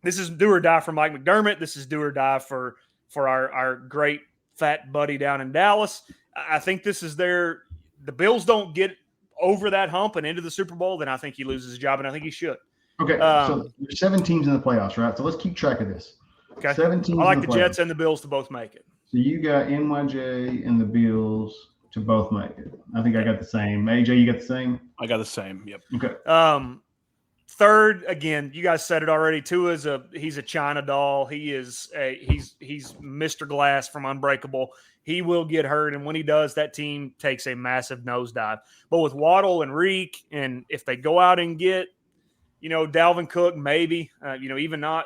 S5: This is do or die for Mike McDermott. This is do or die for our great fat buddy down in Dallas. I think this is the Bills don't get over that hump and into the Super Bowl, then I think he loses his job, and I think he should.
S4: Okay, so there's 7 teams in the playoffs, right? So let's keep track of this.
S5: Okay.
S4: 7 teams.
S5: I like
S4: in
S5: the
S4: the
S5: Jets
S4: playoffs.
S5: and the Bills to both make it.
S4: So you got NYJ and the Bills to both make it. I think I got the same. AJ, you got the same?
S3: I got the same. Yep.
S4: Okay.
S5: Third, again, you guys said it already. Tua he's a China doll. He's Mr. Glass from Unbreakable. He will get hurt, and when he does, that team takes a massive nosedive. But with Waddle and Reek, and if they go out and get, Dalvin Cook, maybe, even not,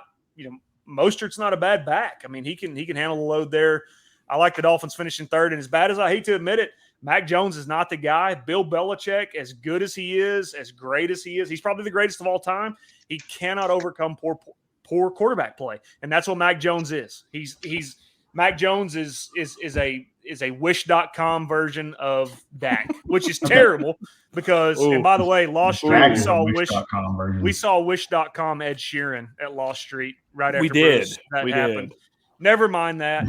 S5: Mostert's not a bad back. He can handle the load there. I like the Dolphins finishing third, and as bad as I hate to admit it, Mac Jones is not the guy. Bill Belichick, as good as he is, as great as he is, he's probably the greatest of all time. He cannot overcome poor quarterback play, and that's what Mac Jones is. Mac Jones is a Wish.com version of Dak, which is terrible because, and by the way, Lost Street, we saw Wish.com Ed Sheeran at Lost Street right after that happened. Never mind that.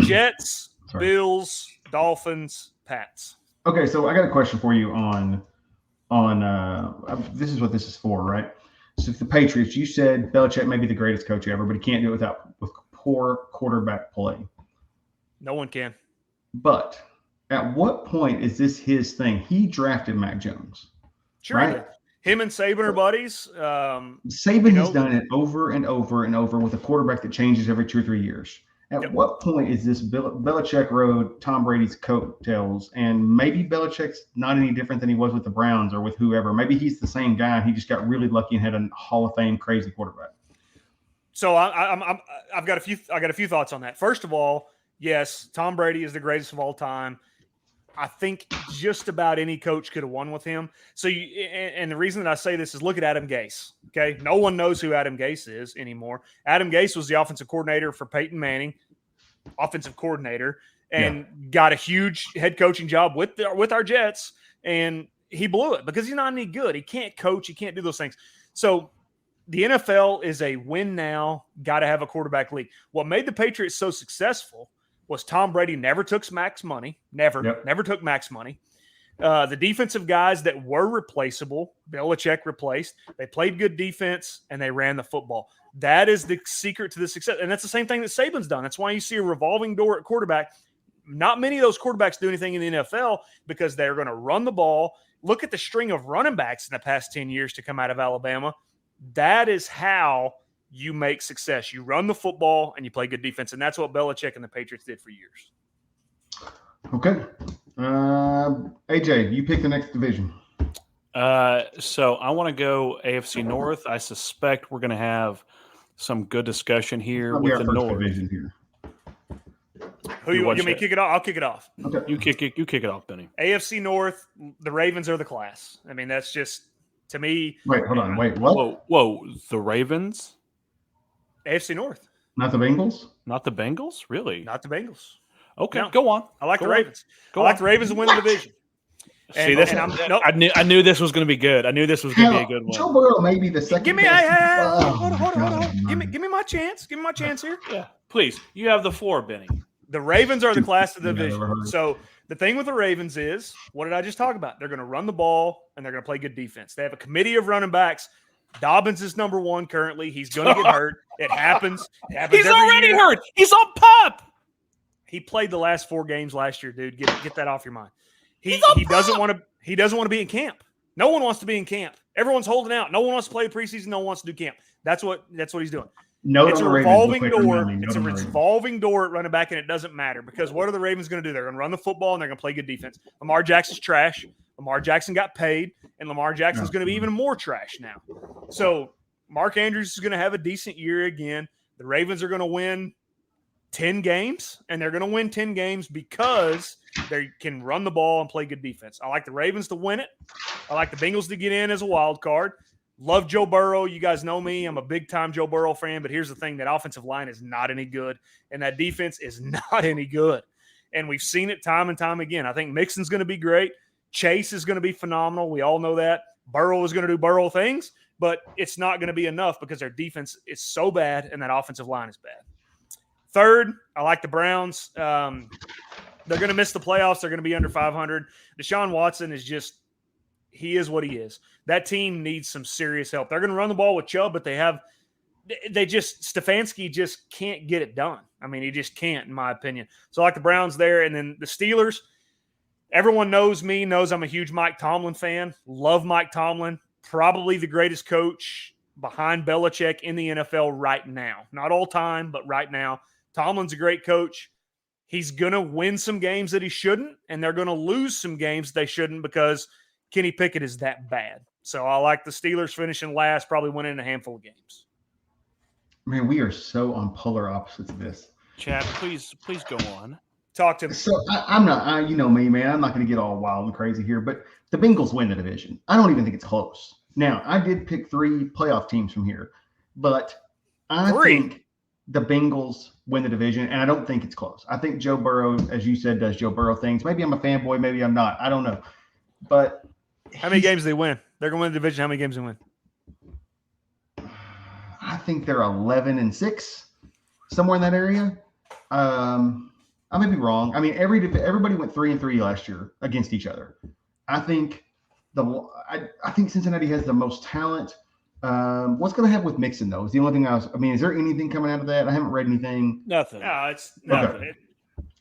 S5: Jets, Bills, Dolphins, Pats.
S4: Okay, so I got a question for you on this is what this is for, right? So the Patriots, you said Belichick may be the greatest coach ever, but he can't do it with poor quarterback play.
S5: No one can.
S4: But at what point is this his thing? He drafted Mac Jones.
S5: Sure.
S4: Right?
S5: Him and Saban are buddies.
S4: Saban has done it over and over and over with a quarterback that changes every 2 or 3 years. At what point is this Belichick rode Tom Brady's coattails, and maybe Belichick's not any different than he was with the Browns or with whoever? Maybe he's the same guy, and he just got really lucky and had a Hall of Fame crazy quarterback.
S5: So I've got a few thoughts on that. First of all, yes, Tom Brady is the greatest of all time. I think just about any coach could have won with him. So, and the reason that I say this is look at Adam Gase. Okay, no one knows who Adam Gase is anymore. Adam Gase was the offensive coordinator for Peyton Manning, and got a huge head coaching job with our Jets, and he blew it because he's not any good. He can't coach. He can't do those things. So the NFL is a win now, got to have a quarterback league. What made the Patriots so successful was Tom Brady never took max money, never took max money. The defensive guys that were replaceable, Belichick replaced. They played good defense, and they ran the football. That is the secret to the success. And that's the same thing that Saban's done. That's why you see a revolving door at quarterback. Not many of those quarterbacks do anything in the NFL because they're going to run the ball. Look at the string of running backs in the past 10 years to come out of Alabama. That is how you make success. You run the football and you play good defense, and that's what Belichick and the Patriots did for years.
S4: Okay. AJ, you pick the next division.
S3: So I want to go AFC North. I suspect we're going to have some good discussion here with the North.
S4: Division here.
S5: Who you want me to kick it off? I'll kick it off.
S4: Okay.
S3: You kick it off, Benny.
S5: AFC North, the Ravens are the class. That's just, to me.
S4: Wait, hold on. Wait, what?
S3: Whoa. The Ravens?
S5: AFC North.
S4: Not the Bengals?
S3: Not the Bengals? Really?
S5: Not the Bengals.
S3: Okay,
S5: No.
S3: go on.
S5: I like the
S3: Go on.
S5: Ravens. I like the Ravens to win the division.
S3: See, I knew this was going to be good. I knew this was going to be a good one.
S4: Joe Burrow may be the second.
S5: Give me hold on. Give me my chance. Give me my chance here.
S3: Yeah, please. You have the floor, Benny.
S5: The Ravens are the class of the division. So the thing with the Ravens is, what did I just talk about? They're going to run the ball and they're going to play good defense. They have a committee of running backs. Dobbins is number one currently. He's going to get hurt. It happens.
S3: He's already hurt. He's on PUP.
S5: He played the last 4 games last year, dude. Get that off your mind. He doesn't want to be in camp. No one wants to be in camp. Everyone's holding out. No one wants to play the preseason. No one wants to do camp. That's what he's doing.
S4: No,
S5: It's a
S4: on the Ravens,
S5: revolving
S4: look like
S5: door.
S4: Ronnie.
S5: It's a
S4: Note on the Ravens.
S5: revolving door at running back, and it doesn't matter because what are the Ravens going to do? They're going to run the football and they're going to play good defense. Lamar Jackson's trash. Lamar Jackson got paid, and Lamar Jackson's going to be even more trash now. So Mark Andrews is going to have a decent year again. The Ravens are going to win 10 games, and they're going to win 10 games because they can run the ball and play good defense. I like the Ravens to win it. I like the Bengals to get in as a wild card. Love Joe Burrow. You guys know me. I'm a big-time Joe Burrow fan, but here's the thing. That offensive line is not any good, and that defense is not any good. And we've seen it time and time again. I think Mixon's going to be great. Chase is going to be phenomenal. We all know that. Burrow is going to do Burrow things, but it's not going to be enough because their defense is so bad and that offensive line is bad. Third, I like the Browns. They're going to miss the playoffs. They're going to be under 500. Deshaun Watson is just – he is what he is. That team needs some serious help. They're going to run the ball with Chubb, but Stefanski just can't get it done. I mean, he just can't, in my opinion. So I like the Browns there. And then the Steelers – everyone knows me, knows I'm a huge Mike Tomlin fan. Love Mike Tomlin. Probably the greatest coach behind Belichick in the NFL right now. Not all time, but right now. Tomlin's a great coach. He's going to win some games that he shouldn't, and they're going to lose some games they shouldn't because Kenny Pickett is that bad. So I like the Steelers finishing last, probably winning a handful of games.
S4: Man, we are so on polar opposites of this.
S3: Chad, please go on.
S5: Talk to me.
S4: So I'm not, you know me, man. I'm not going to get all wild and crazy here, but the Bengals win the division. I don't even think it's close. Now, I did pick 3 playoff teams from here, but I think the Bengals win the division, and I don't think it's close. I think Joe Burrow, as you said, does Joe Burrow things. Maybe I'm a fanboy, maybe I'm not. I don't know. But
S5: how many games do they win? They're going to win the division. How many games do they win?
S4: I think they're 11-6, somewhere in that area. I may be wrong. I mean, everybody went 3-3 last year against each other. I think I think Cincinnati has the most talent. What's going to happen with Mixon though? Is the only thing is there anything coming out of that? I haven't read anything.
S3: Nothing.
S5: No, it's nothing.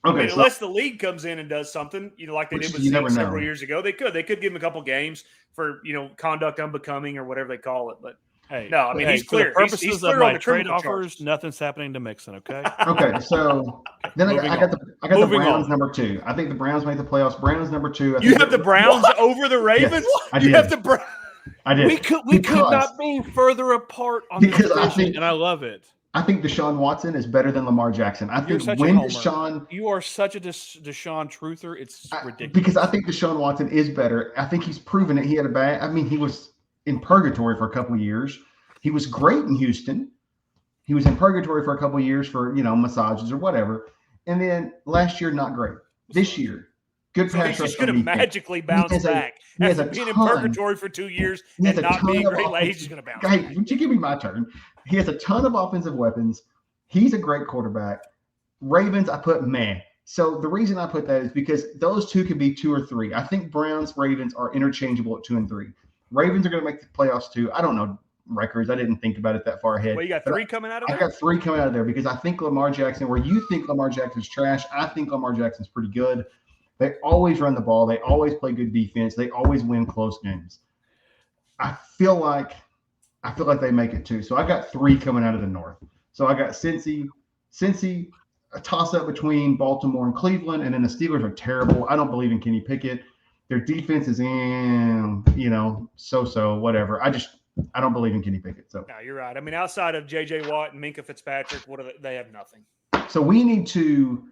S4: Okay.
S5: Unless the league comes in and does something, like they did with Zeke several years ago, they could give him a couple games for conduct unbecoming or whatever they call it. But
S3: hey,
S5: no, I mean he's clear.
S3: For the purposes
S5: he's clear
S3: of my
S5: on the
S3: trade offers,
S5: charges.
S3: nothing's happening to Mixon. Okay.
S4: Okay. So then I got the Browns number 2. I think the Browns make the playoffs. Browns number 2.
S5: You have the Browns over the Ravens.
S4: Yes, I
S5: you
S4: did.
S5: have the Browns.
S4: I did.
S3: We could not be further apart on the division, and I love it.
S4: I think Deshaun Watson is better than Lamar Jackson. I think
S3: you are such a Deshaun truther. It's ridiculous.
S4: Because I think Deshaun Watson is better. I think he's proven it. He was in purgatory for a couple of years. He was great in Houston. He was in purgatory for a couple of years for, massages or whatever. And then last year, not great. This year, good
S5: so
S4: pass
S5: he's
S4: rush.
S5: just going to magically bounce back. After being in purgatory for 2 years and not being great, he's just going to bounce back.
S4: Hey, would you give me my turn? He has a ton of offensive weapons. He's a great quarterback. Ravens, I put meh. So the reason I put that is because those two could be 2 or 3. I think Browns, Ravens are interchangeable at 2 and 3. Ravens are going to make the playoffs too. I don't know records. I didn't think about it that far ahead.
S5: Well, you got 3 coming out of there?
S4: I got 3 coming out of there because I think Lamar Jackson, where you think Lamar Jackson's trash, I think Lamar Jackson's pretty good. They always run the ball. They always play good defense. They always win close games. I feel like they make it too. So I got 3 coming out of the North. So I got Cincy, a toss-up between Baltimore and Cleveland, and then the Steelers are terrible. I don't believe in Kenny Pickett. Their defense is so-so, whatever. I don't believe in Kenny Pickett. So
S5: no, you're right. I mean, outside of J.J. Watt and Minka Fitzpatrick, they have nothing.
S4: So we need to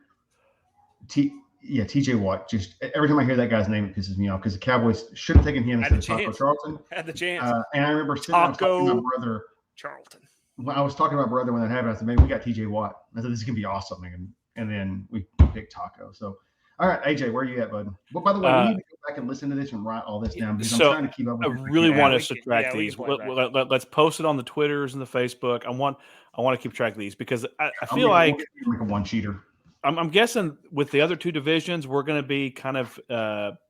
S4: T.J. Watt. Just every time I hear that guy's name, it pisses me off because the Cowboys should have taken him instead of Taco Charlton.
S5: Had the chance.
S4: And I remember talking to my brother.
S5: Charlton.
S4: When I was talking to my brother when that happened, I said, "Man, we got T.J. Watt." I said, "This is gonna be awesome." And then we picked Taco. So, all right, AJ, where are you at, bud? Well, by the way, we need to go back and listen to this and write all this down because I'm trying to keep up with
S3: I really want us to track these. Let's post it on the Twitters and the Facebook. I want to keep track of these because I feel like
S4: a one-cheater.
S3: I'm guessing with the other 2 divisions, we're going to be kind of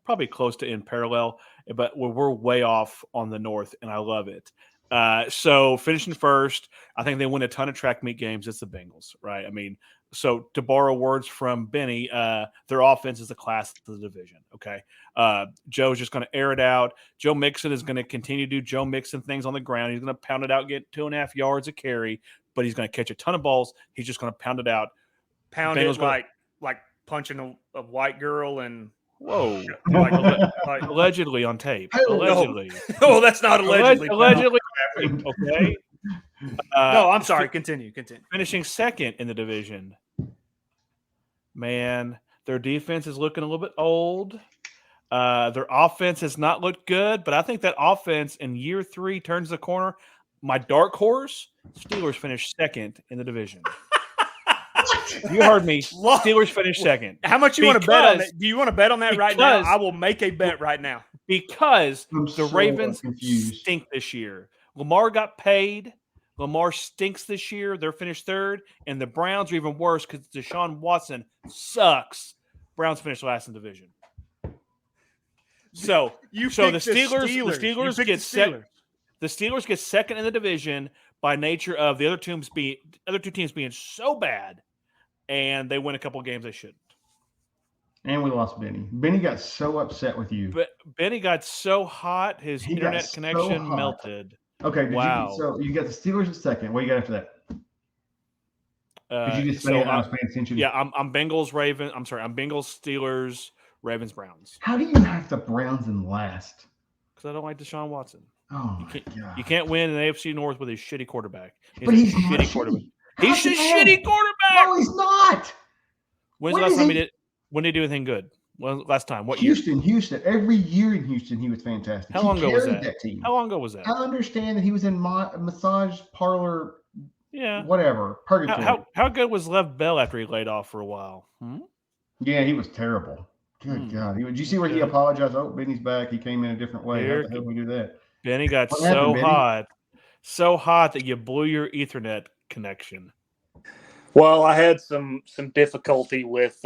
S3: probably close to in parallel, but we're way off on the North, and I love it. So finishing first, I think they win a ton of track meet games. It's the Bengals, right? I mean, So to borrow words from Benny, their offense is the class of the division. Okay. Joe's just going to air it out. Joe Mixon is going to continue to do Joe Mixon things on the ground. He's going to pound it out, get 2.5 yards a carry, but he's going to catch a ton of balls. He's just going to pound it out.
S5: Pound
S3: Bengals
S5: it like punching a white girl and
S3: Whoa.
S5: like
S3: Allegedly on tape.
S4: Oh, no.
S3: Allegedly.
S5: oh, that's not allegedly.
S3: Allegedly. Okay.
S5: No, I'm sorry. Continue.
S3: Finishing second in the division. Man, their defense is looking a little bit old. Their offense has not looked good, but I think that offense in year 3 turns the corner. My dark horse, Steelers finished second in the division. You heard me. Steelers finished second.
S5: How much you want to bet on that? Do you want to bet on that right now? I will make a bet right now.
S3: Because
S4: I'm
S3: the
S4: so
S3: Ravens
S4: confused.
S3: stink this year. Lamar got paid. Lamar stinks this year. They're finished third. And the Browns are even worse because Deshaun Watson sucks. Browns finished last in the division. So the Steelers get second. The Steelers get second in the division by nature of the other two teams being so bad, and they win a couple of games they shouldn't.
S4: And we lost Benny. Benny got so upset with you.
S3: But Benny got so hot, his
S4: He
S3: internet
S4: got so
S3: connection
S4: hot.
S3: melted.
S4: Okay.
S3: Wow.
S4: You got the Steelers at second. What do you got after that? Did you just say I was paying attention?
S3: Yeah, I'm Bengals, Ravens. I'm sorry, I'm Bengals, Steelers, Ravens, Browns.
S4: How do you have the Browns in last?
S3: Because I don't like Deshaun Watson.
S4: Oh my God.
S3: You can't win in the AFC North with a shitty quarterback.
S4: But he's
S3: a
S4: not
S3: shitty quarterback.
S4: How's
S3: He's a
S4: he bad?
S3: shitty quarterback.
S4: No, he's not.
S3: When's
S4: When
S3: the last
S4: is
S3: time
S4: he-
S3: he did? When did he do anything good? Well, last time. What
S4: Houston. Every year in Houston, he was fantastic.
S3: How
S4: He
S3: long ago was
S4: carried
S3: that?
S4: team.
S3: How long ago was that?
S4: I understand that he was in massage parlor,
S3: Yeah.
S4: whatever, purgatory.
S3: How good was Lev Bell after he laid off for a while?
S4: Yeah, he was terrible. Good God. Did you see where he
S3: Okay.
S4: apologized? Oh, Benny's back. He came in a different way. How the hell did we do that?
S3: Benny got
S4: What happened, Benny?
S3: so hot that you blew your Ethernet connection.
S5: Well, I had some difficulty with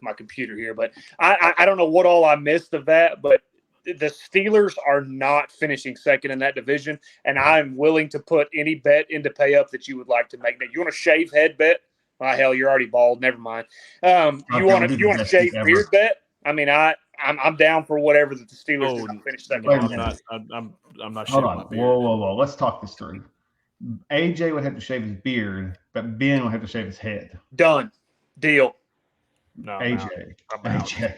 S5: my computer here, but I don't know what all I missed of that, but the Steelers are not finishing second in that division, and I'm willing to put any bet into pay up that you would like to make. Now, you want a shave head bet? Oh, hell, you're already bald. Never mind. You want a shave beard bet? I mean, I'm down for whatever that the Steelers do not finish second.
S4: Wait a
S3: I'm
S4: minute.
S3: not
S4: Hold
S3: shaving
S4: on.
S3: my beard.
S4: Whoa. Let's talk this through. AJ would have to shave his beard, but Ben would have to shave his head.
S5: Done. Deal.
S3: No, I'm
S4: AJ.
S3: out.
S4: AJ.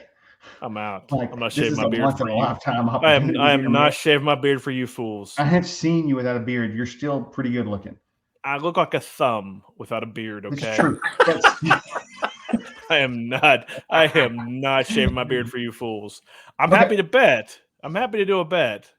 S3: I'm out.
S4: Like,
S3: I'm not
S4: this
S3: shaving
S4: is
S3: my
S4: a
S3: beard
S4: once
S3: for
S4: in a
S3: you.
S4: lifetime
S3: I
S4: opportunity.
S3: am not shaving my beard for you fools.
S4: I have seen you without a beard. You're still pretty good looking.
S3: I look like a thumb without a beard. Okay,
S4: It's true. That's-
S3: I am not shaving my beard for you fools. I'm
S4: Okay.
S3: happy to bet. I'm happy to do a bet.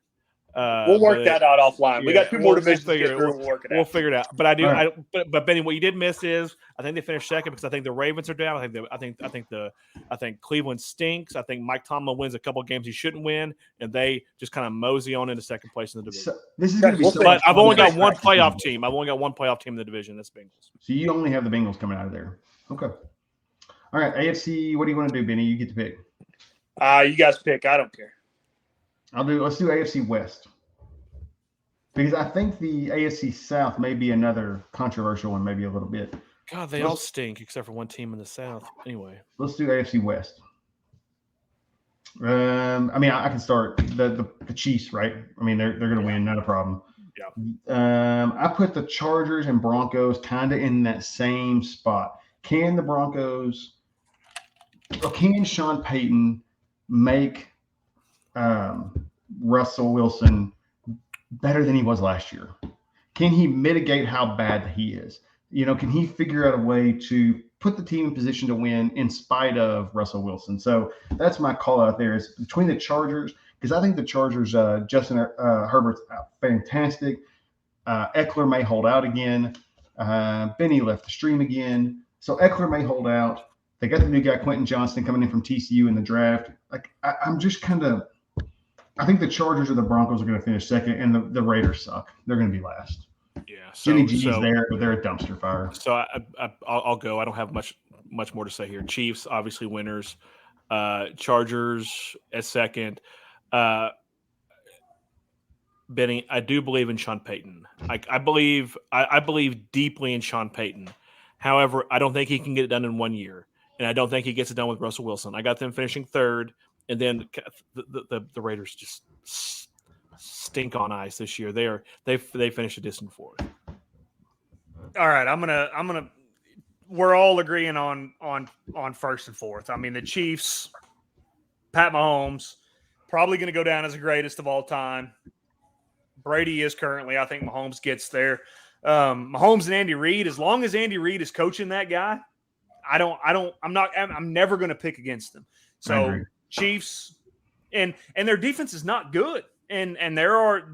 S5: We'll work
S3: but-
S5: that out offline. We got two more
S3: we'll
S5: divisions to
S3: figure
S5: get
S3: it-
S5: through. We'll work it out.
S3: We'll figure it out. But I do.
S4: All right.
S3: But Benny, what you did miss is I think they finished second because I think the Ravens are down. I think Cleveland stinks. I think Mike Tomlin wins a couple of games he shouldn't win, and they just kind of mosey on into second place in the division.
S4: so, this is going to be so
S3: But
S4: much
S3: I've
S4: fun
S3: only
S4: to
S3: got
S4: track
S3: one
S4: this
S3: playoff
S4: season.
S3: team. I've only got one playoff team in the division. That's Bengals.
S4: So you only have the Bengals coming out of there. Okay. All right, AFC. What do you want to do, Benny? You get to pick.
S5: You guys pick. I don't care.
S4: Let's do AFC West. Because I think the AFC South may be another controversial one, maybe a little bit.
S3: God, they all stink except for one team in the South. Anyway,
S4: Let's do AFC West. I can start the Chiefs, right? I mean, they're going to win, not a problem.
S3: Yeah.
S4: I put the Chargers and Broncos kind of in that same spot. Can the Broncos, or can Sean Payton make Russell Wilson better than he was last year? Can he mitigate how bad he is? Can he figure out a way to put the team in position to win in spite of Russell Wilson? So that's my call out there is between the Chargers, because I think the Chargers, Justin Herbert's fantastic. Eckler may hold out again. Benny left the stream again. So Eckler may hold out. They got the new guy, Quentin Johnston, coming in from TCU in the draft. I'm just I think the Chargers or the Broncos are going to finish second, and the Raiders suck. They're going to be last.
S3: Yeah.
S4: Jimmy G's there, but they're a dumpster fire.
S3: So I'll go. I don't have much more to say here. Chiefs, obviously winners. Chargers at second. Benny, I do believe in Sean Payton. I believe deeply in Sean Payton. However, I don't think he can get it done in 1 year, and I don't think he gets it done with Russell Wilson. I got them finishing third, and then the Raiders just stink on ice this year. They finished a distant fourth.
S5: All right, I'm gonna. We're all agreeing on first and fourth. I mean, the Chiefs, Pat Mahomes, probably going to go down as the greatest of all time. Brady is currently. I think Mahomes gets there. Mahomes and Andy Reid. As long as Andy Reid is coaching that guy, I'm never going to pick against them. So Chiefs, and their defense is not good. And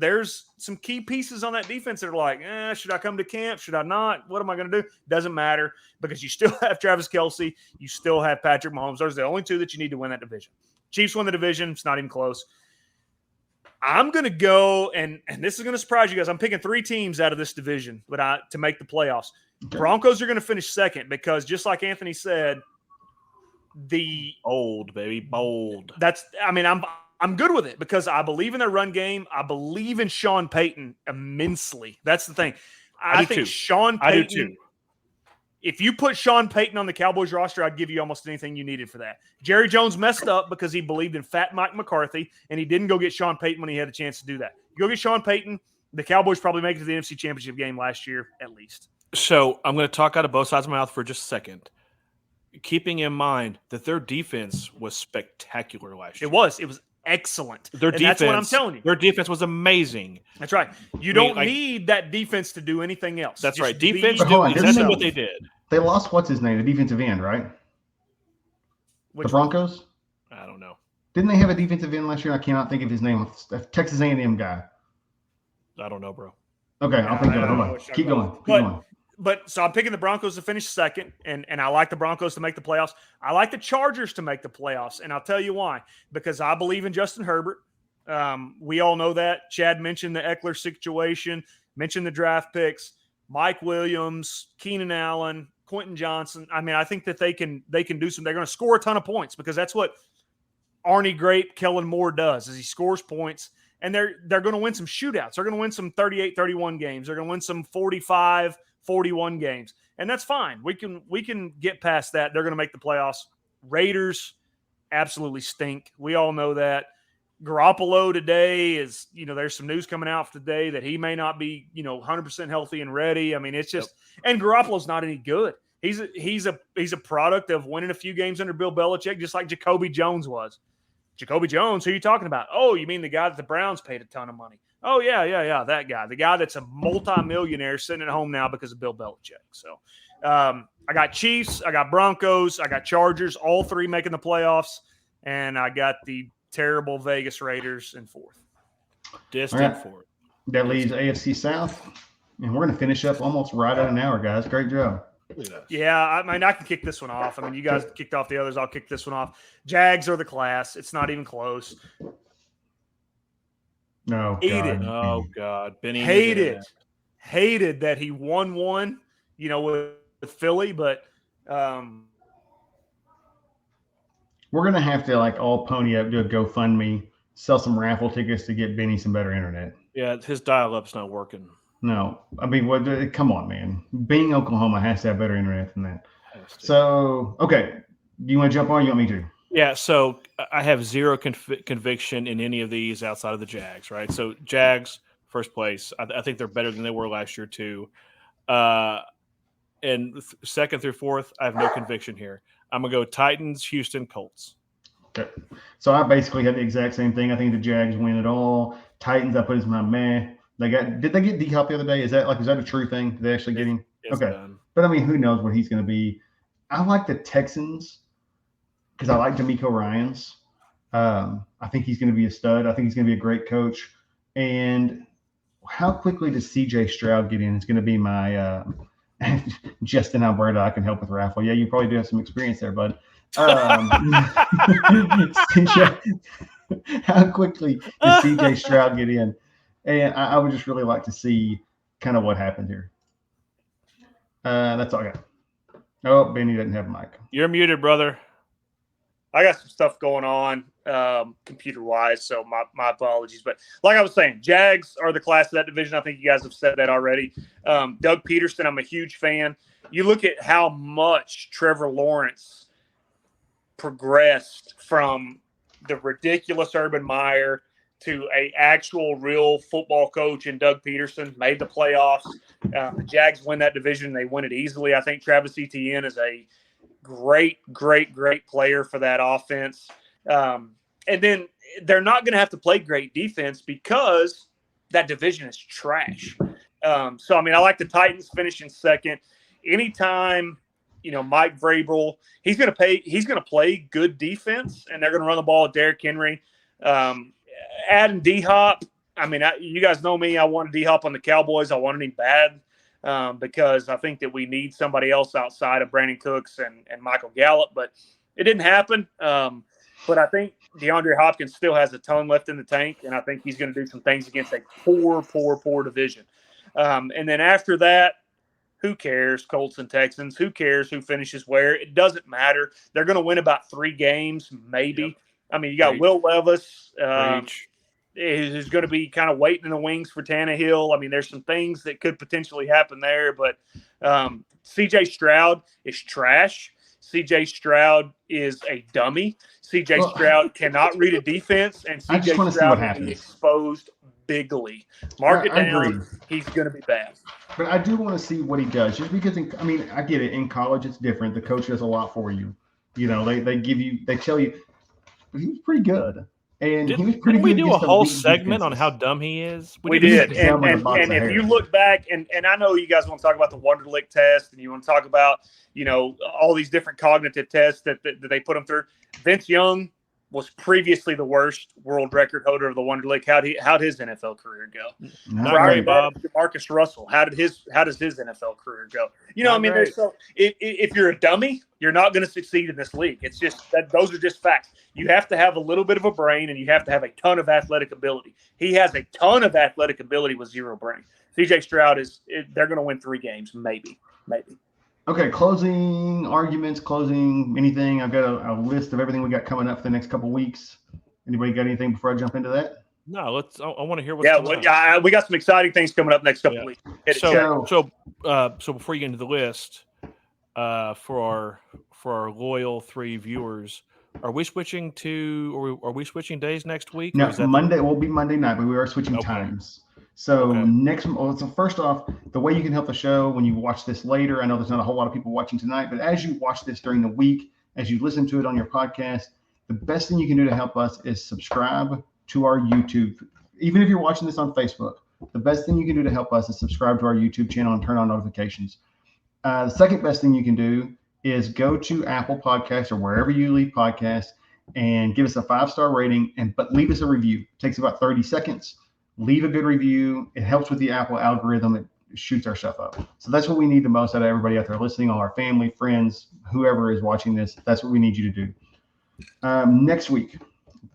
S5: there's some key pieces on that defense that are like, should I come to camp? Should I not? What am I going to do? Doesn't matter, because you still have Travis Kelce. You still have Patrick Mahomes. Those are the only two that you need to win that division. Chiefs win the division. It's not even close. I'm going to go, and this is going to surprise you guys. I'm picking 3 teams out of this division to make the playoffs. Okay. Broncos are going to finish second because, just like Anthony said,
S3: bold.
S5: I'm good with it because I believe in their run game. I believe in Sean Payton immensely. That's the thing. I think Sean Payton. I do too. If you put Sean Payton on the Cowboys roster, I'd give you almost anything you needed for that. Jerry Jones messed up because he believed in Fat Mike McCarthy, and he didn't go get Sean Payton when he had a chance to do that. You go get Sean Payton, the Cowboys probably make it to the NFC Championship game last year at least.
S3: So I'm going to talk out of both sides of my mouth for just a second, keeping in mind that their defense was spectacular last year.
S5: It was excellent.
S3: Their defense,
S5: that's what I'm telling you.
S3: Their defense was amazing.
S5: That's right. You don't need that defense to do anything else.
S3: That's right. Defense do exactly what they did.
S4: They lost what's his name, the defensive end, right? The Broncos?
S3: I don't know.
S4: Didn't they have a defensive end last year? I cannot think of his name. Texas A&M guy.
S3: I don't know, bro.
S4: Okay, I'll think of it. Hold on. Keep going.
S5: But so I'm picking the Broncos to finish second, and I like the Broncos to make the playoffs. I like the Chargers to make the playoffs, and I'll tell you why. Because I believe in Justin Herbert. We all know that. Chad mentioned the Eckler situation, mentioned the draft picks, Mike Williams, Keenan Allen, Quentin Johnson. I mean, I think that they can do some. They're going to score a ton of points because that's what Arnie Grape, Kellen Moore does, is he scores points. And they're going to win some shootouts. They're going to win some 38-31 games. They're going to win some 45-41 games. And that's fine. We can get past that. They're going to make the playoffs. Raiders absolutely stink. We all know that. Garoppolo today is, there's some news coming out today that he may not be, 100% healthy and ready. I mean, it's just and Garoppolo's not any good. He's a product of winning a few games under Bill Belichick, just like Jacoby Jones was. Jacoby Jones, who are you talking about? Oh, you mean the guy that the Browns paid a ton of money? Oh, yeah, that guy. The guy that's a multi-millionaire sitting at home now because of Bill Belichick. So I got Chiefs, I got Broncos, I got Chargers, all 3 making the playoffs, and I got the terrible Vegas Raiders in 4th.
S3: Distant 4th.
S4: That leaves AFC South, and we're going to finish up almost right at an hour, guys. Great job.
S5: Yeah, I mean, I can kick this one off. I mean, you guys kicked off the others. I'll kick this one off. Jags are the class. It's not even close.
S4: No.
S3: Oh, God. Benny
S5: hated that he won one, with Philly, but
S4: we're going to have to all pony up, do a GoFundMe, sell some raffle tickets to get Benny some better internet.
S3: Yeah, his dial-up's not working.
S4: No, I mean, come on, man. Being Oklahoma has to have better internet than that. So, okay. Do you want to jump on or you want me to?
S3: Yeah, so I have zero conviction in any of these outside of the Jags, right? So, Jags, first place. I think they're better than they were last year, too. And second through 4th, I have no conviction here. I'm going to go Titans, Houston, Colts.
S4: Okay. So, I basically had the exact same thing. I think the Jags win it all. Titans, I put as my meh. Did they get D-Hop the other day? Is that a true thing? Did they actually get him? Okay. Done. But I mean, who knows what he's going to be? I like the Texans because I like D'Amico Ryans. I think he's going to be a stud. I think he's going to be a great coach. And how quickly does CJ Stroud get in? It's going to be my Justin Alberta. I can help with raffle. Yeah, you probably do have some experience there, bud. How quickly does CJ Stroud get in? And I would just really like to see kind of what happened here. That's all I got. Oh, Benny doesn't have a mic.
S3: You're muted, brother.
S5: I got some stuff going on computer-wise, so my apologies. But like I was saying, Jags are the class of that division. I think you guys have said that already. Doug Peterson, I'm a huge fan. you look at how much Trevor Lawrence progressed from the ridiculous Urban Meyer to a actual real football coach in Doug Peterson, made the playoffs. The Jags win that division. They win it easily. I think Travis Etienne is a great player for that offense. And then they're not going to have to play great defense because that division is trash. So, I mean, I like the Titans finishing second. Anytime, Mike Vrabel, he's going to play good defense, and they're going to run the ball with Derrick Henry. Adding D-Hop, I mean, you guys know me. I wanted D-Hop on the Cowboys. I wanted him bad because I think that we need somebody else outside of Brandon Cooks and Michael Gallup, but it didn't happen. But I think DeAndre Hopkins still has a ton left in the tank, and I think he's going to do some things against a poor division. And then after that, who cares? Colts and Texans. Who cares who finishes where? It doesn't matter. They're going to win about 3 games, maybe. Yep. I mean, you got Will Levis, who's going to be kind of waiting in the wings for Tannehill. I mean, there's some things that could potentially happen there, but C.J. Stroud is trash. C.J. Stroud is a dummy. C.J. Stroud cannot read a defense, and C.J. Stroud will be exposed bigly. Mark it down. Agree. He's going to be bad.
S4: But I do want to see what he does, just because, I get it. In college, it's different. The coach does a lot for you. They tell you, he was pretty good. And he was pretty good.
S3: We do a whole segment on how dumb he is.
S5: We did. And if you look back, and I know you guys want to talk about the Wonderlic test, and you want to talk about, all these different cognitive tests that they put him through. Vince Young was previously the worst world record holder of the Wonderlic. How'd his NFL career go?
S3: Not Bob.
S5: Marcus Russell. How does his NFL career go? If you're a dummy, you're not going to succeed in this league. It's just that those are just facts. You have to have a little bit of a brain, and you have to have a ton of athletic ability. He has a ton of athletic ability with zero brain. CJ Stroud they're going to win 3 games, maybe.
S4: Okay, closing arguments, closing anything. I've got a list of everything we got coming up for the next couple of weeks. Anybody got anything before I jump into that?
S3: No, I want to hear what's coming
S5: up. We got some exciting things coming up next couple of weeks.
S3: So before you get into the list, for our loyal 3 viewers, are we switching days next week?
S4: No, Monday will be Monday night, but we are switching times. So first off, the way you can help the show when you watch this later, I know there's not a whole lot of people watching tonight, but as you watch this during the week, as you listen to it on your podcast, the best thing you can do to help us is subscribe to our YouTube. Even if you're watching this on Facebook, the best thing you can do to help us is subscribe to our YouTube channel and turn on notifications. The second best thing you can do is go to Apple Podcasts or wherever you leave podcasts and give us a 5-star rating, but leave us a review. It takes about 30 seconds. Leave a good review. It helps with the Apple algorithm. It shoots our stuff up. So that's what we need the most out of everybody out there listening, all our family, friends, whoever is watching this. That's what we need you to do. Next week,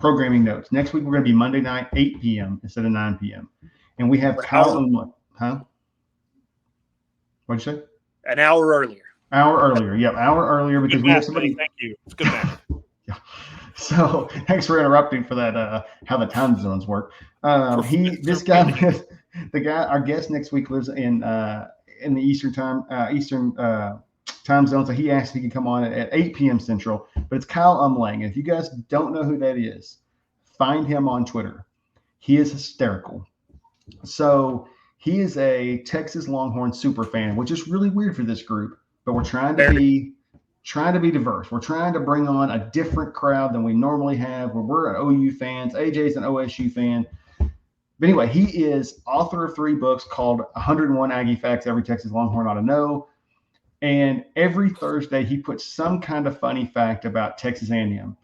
S4: programming notes. Next week, we're going to be Monday night, 8 p.m. instead of 9 p.m. And we have Kyle and huh? What'd you say?
S5: An hour earlier.
S4: Hour earlier because we have somebody.
S5: Thank you. It's good math.
S4: Yeah. So thanks for interrupting for that. How the time zones work. Our guest next week lives in the Eastern time zone. So he asked if he could come on at 8 p.m. Central. But it's Kyle Umlang. And if you guys don't know who that is, find him on Twitter. He is hysterical. So he is a Texas Longhorn super fan, which is really weird for this group. But we're trying to be diverse. We're trying to bring on a different crowd than we normally have, where we're OU fans. AJ's an OSU fan. But anyway, he is author of 3 books called 101 Aggie Facts Every Texas Longhorn Ought to Know. And every Thursday, he puts some kind of funny fact about Texas A&M.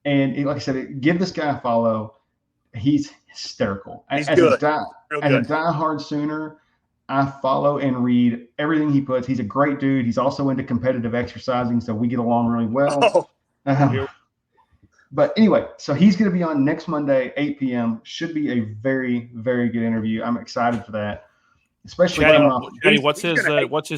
S4: And like I said, give this guy a follow. He's hysterical.
S5: He's good.
S4: As a diehard Sooner, I follow and read everything he puts. He's a great dude. He's also into competitive exercising, so we get along really well. But anyway, so he's going to be on next Monday, 8 p.m. Should be a very, very good interview. I'm excited for that. Especially
S3: Jenny, what's his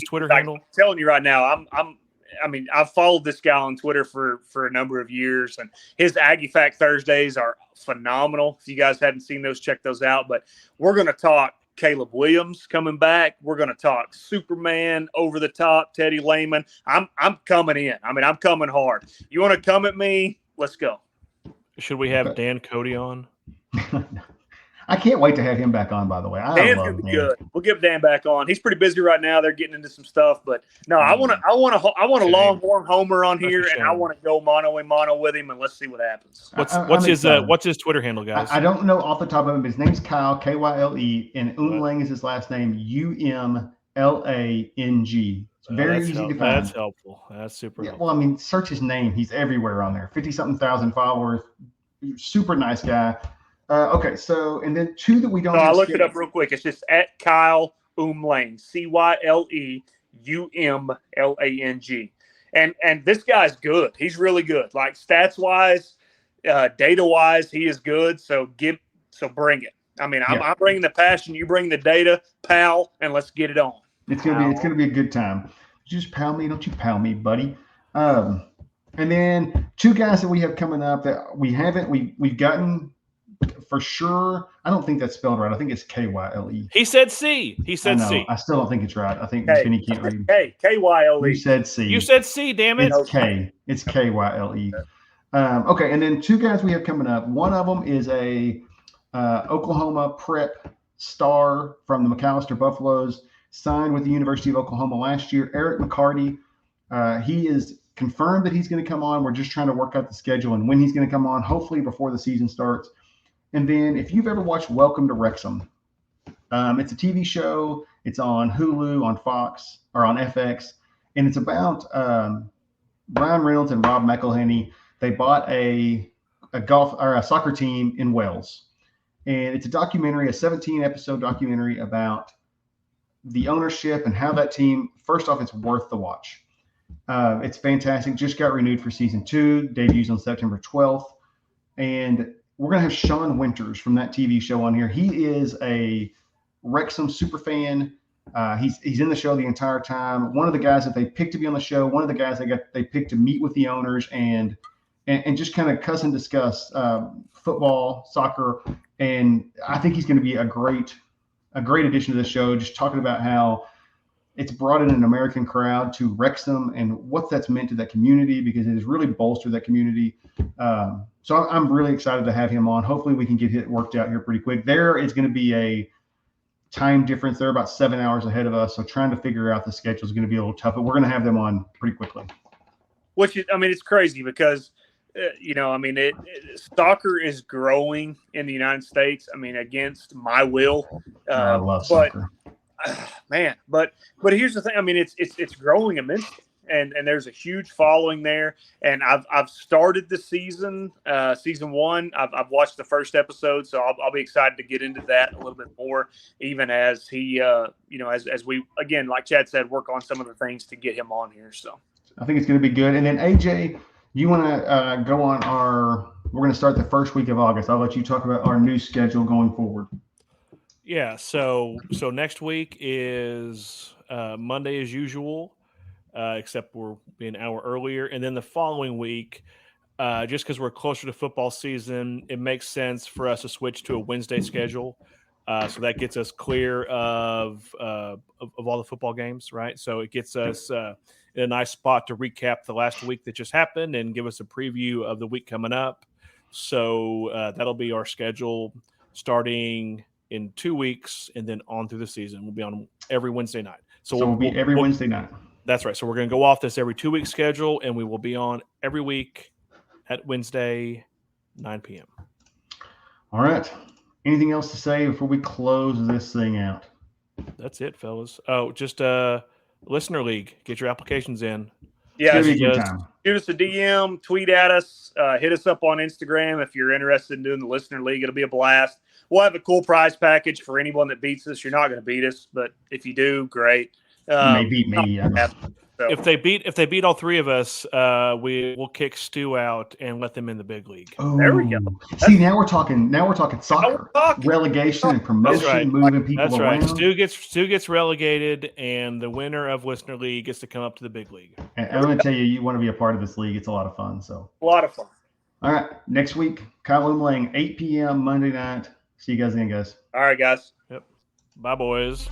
S3: Twitter handle?
S5: I'm telling you right now, I've followed this guy on Twitter for a number of years, and his Aggie Fact Thursdays are phenomenal. If you guys hadn't seen those, check those out. But we're going to talk Caleb Williams coming back. We're going to talk Superman, over the top, Teddy Lehman. I'm coming in. I mean, I'm coming hard. You want to come at me? Let's go.
S3: Should we have Dan Cody on?
S4: I can't wait to have him back on, by the way. I
S5: Dan's
S4: love
S5: gonna be
S4: Dan.
S5: good. We'll get Dan back on. He's pretty busy right now. They're getting into some stuff, but no, I want a Longhorn Homer on here, and I want to go mano a mano with him, and let's see what happens.
S3: What's his Twitter handle, guys?
S4: I don't know off the top of it, but his name's Kyle, Kyle, and Umlang is his last name, Umlang. It's very easy to find.
S3: That's helpful. That's super helpful.
S4: Well, I mean, search his name. He's everywhere on there. 50-something thousand followers. Super nice guy. Okay, so and then two that we don't.
S5: No, I looked it up real quick. It's just at Kyle Umlang, CYLEUMLANG, and this guy's good. He's really good. Like stats wise, data wise, he is good. So bring it. I mean, I'm bringing the passion. You bring the data, pal, and let's get it on.
S4: It's gonna be a good time. Just pal me, don't you pal me, buddy. And then two guys that we have coming up that we've gotten. For sure, I don't think that's spelled right. I think it's Kyle.
S3: He said C. C.
S4: I still don't think it's right. I think Vinny can't read.
S5: Hey, Kyle.
S4: You said C.
S3: You said C. Damn it.
S4: It's K. It's Kyle. Okay, and then two guys we have coming up. One of them is a Oklahoma prep star from the McAllister Buffaloes, signed with the University of Oklahoma last year. Eric McCarty. He is confirmed that he's going to come on. We're just trying to work out the schedule and when he's going to come on. Hopefully before the season starts. And then if you've ever watched Welcome to Wrexham, it's a TV show. It's on Hulu, on Fox, or on FX. And it's about Brian Reynolds and Rob McElhenney. They bought a golf or a soccer team in Wales. And it's a documentary, a 17-episode documentary about the ownership and how that team, first off, it's worth the watch. It's fantastic. Just got renewed for season 2, debuts on September 12th. And we're going to have Sean Winters from that TV show on here. He is a Wrexham super fan. He's in the show the entire time. One of the guys that they picked to be on the show, one of the guys they picked to meet with the owners and just kind of cuss and discuss football, soccer. And I think he's going to be a great addition to the show, just talking about how it's brought in an American crowd to Wrexham and what that's meant to that community, because it has really bolstered that community. So I'm really excited to have him on. Hopefully we can get it worked out here pretty quick. There is going to be a time difference. They're about 7 hours ahead of us. So trying to figure out the schedule is going to be a little tough, but we're going to have them on pretty quickly.
S5: It's crazy because, soccer is growing in the United States. I mean, against my will.
S4: I love soccer.
S5: Man, but here's the thing. I mean, it's growing immensely, and there's a huge following there. And I've started the season 1. I've watched the first episode, so I'll be excited to get into that a little bit more, even as he, as we again, like Chad said, work on some of the things to get him on here. So
S4: I think it's going to be good. And then AJ, you want to go on we're going to start the first week of August. I'll let you talk about our new schedule going forward.
S3: Yeah, so next week is Monday as usual, except we're being an hour earlier. And then the following week, just because we're closer to football season, it makes sense for us to switch to a Wednesday schedule. So that gets us clear of all the football games, right? So it gets us in a nice spot to recap the last week that just happened and give us a preview of the week coming up. So that'll be our schedule starting in 2 weeks, and then on through the season. We'll be on every Wednesday night. So
S4: we'll be every Wednesday night.
S3: That's right. So we're going to go off this every 2 week schedule, and we will be on every week at Wednesday, 9 p.m.
S4: All right. Anything else to say before we close this thing out?
S3: That's it, fellas. Oh, just Listener League. Get your applications in.
S5: Yeah,
S4: shoot
S5: us a DM, tweet at us, hit us up on Instagram if you're interested in doing the Listener League. It'll be a blast. We'll have a cool prize package for anyone that beats us. You're not going to beat us, but if you do, great.
S4: You may beat me. Yeah.
S3: So. If they beat all three of us, we will kick Stu out and let them in the big league.
S4: Oh,
S5: there we go.
S4: See, now we're talking soccer, relegation and promotion,
S3: right.
S4: moving people
S3: That's
S4: around.
S3: Right. Stu gets relegated, and the winner of Listener League gets to come up to the big league.
S4: And I'm going to tell you, you want to be a part of this league. It's a lot of fun. So
S5: a lot of fun.
S4: All right, next week, Kyle Umlang, 8 p.m. Monday night. See you guys then, guys.
S5: All right, guys.
S3: Yep. Bye, boys.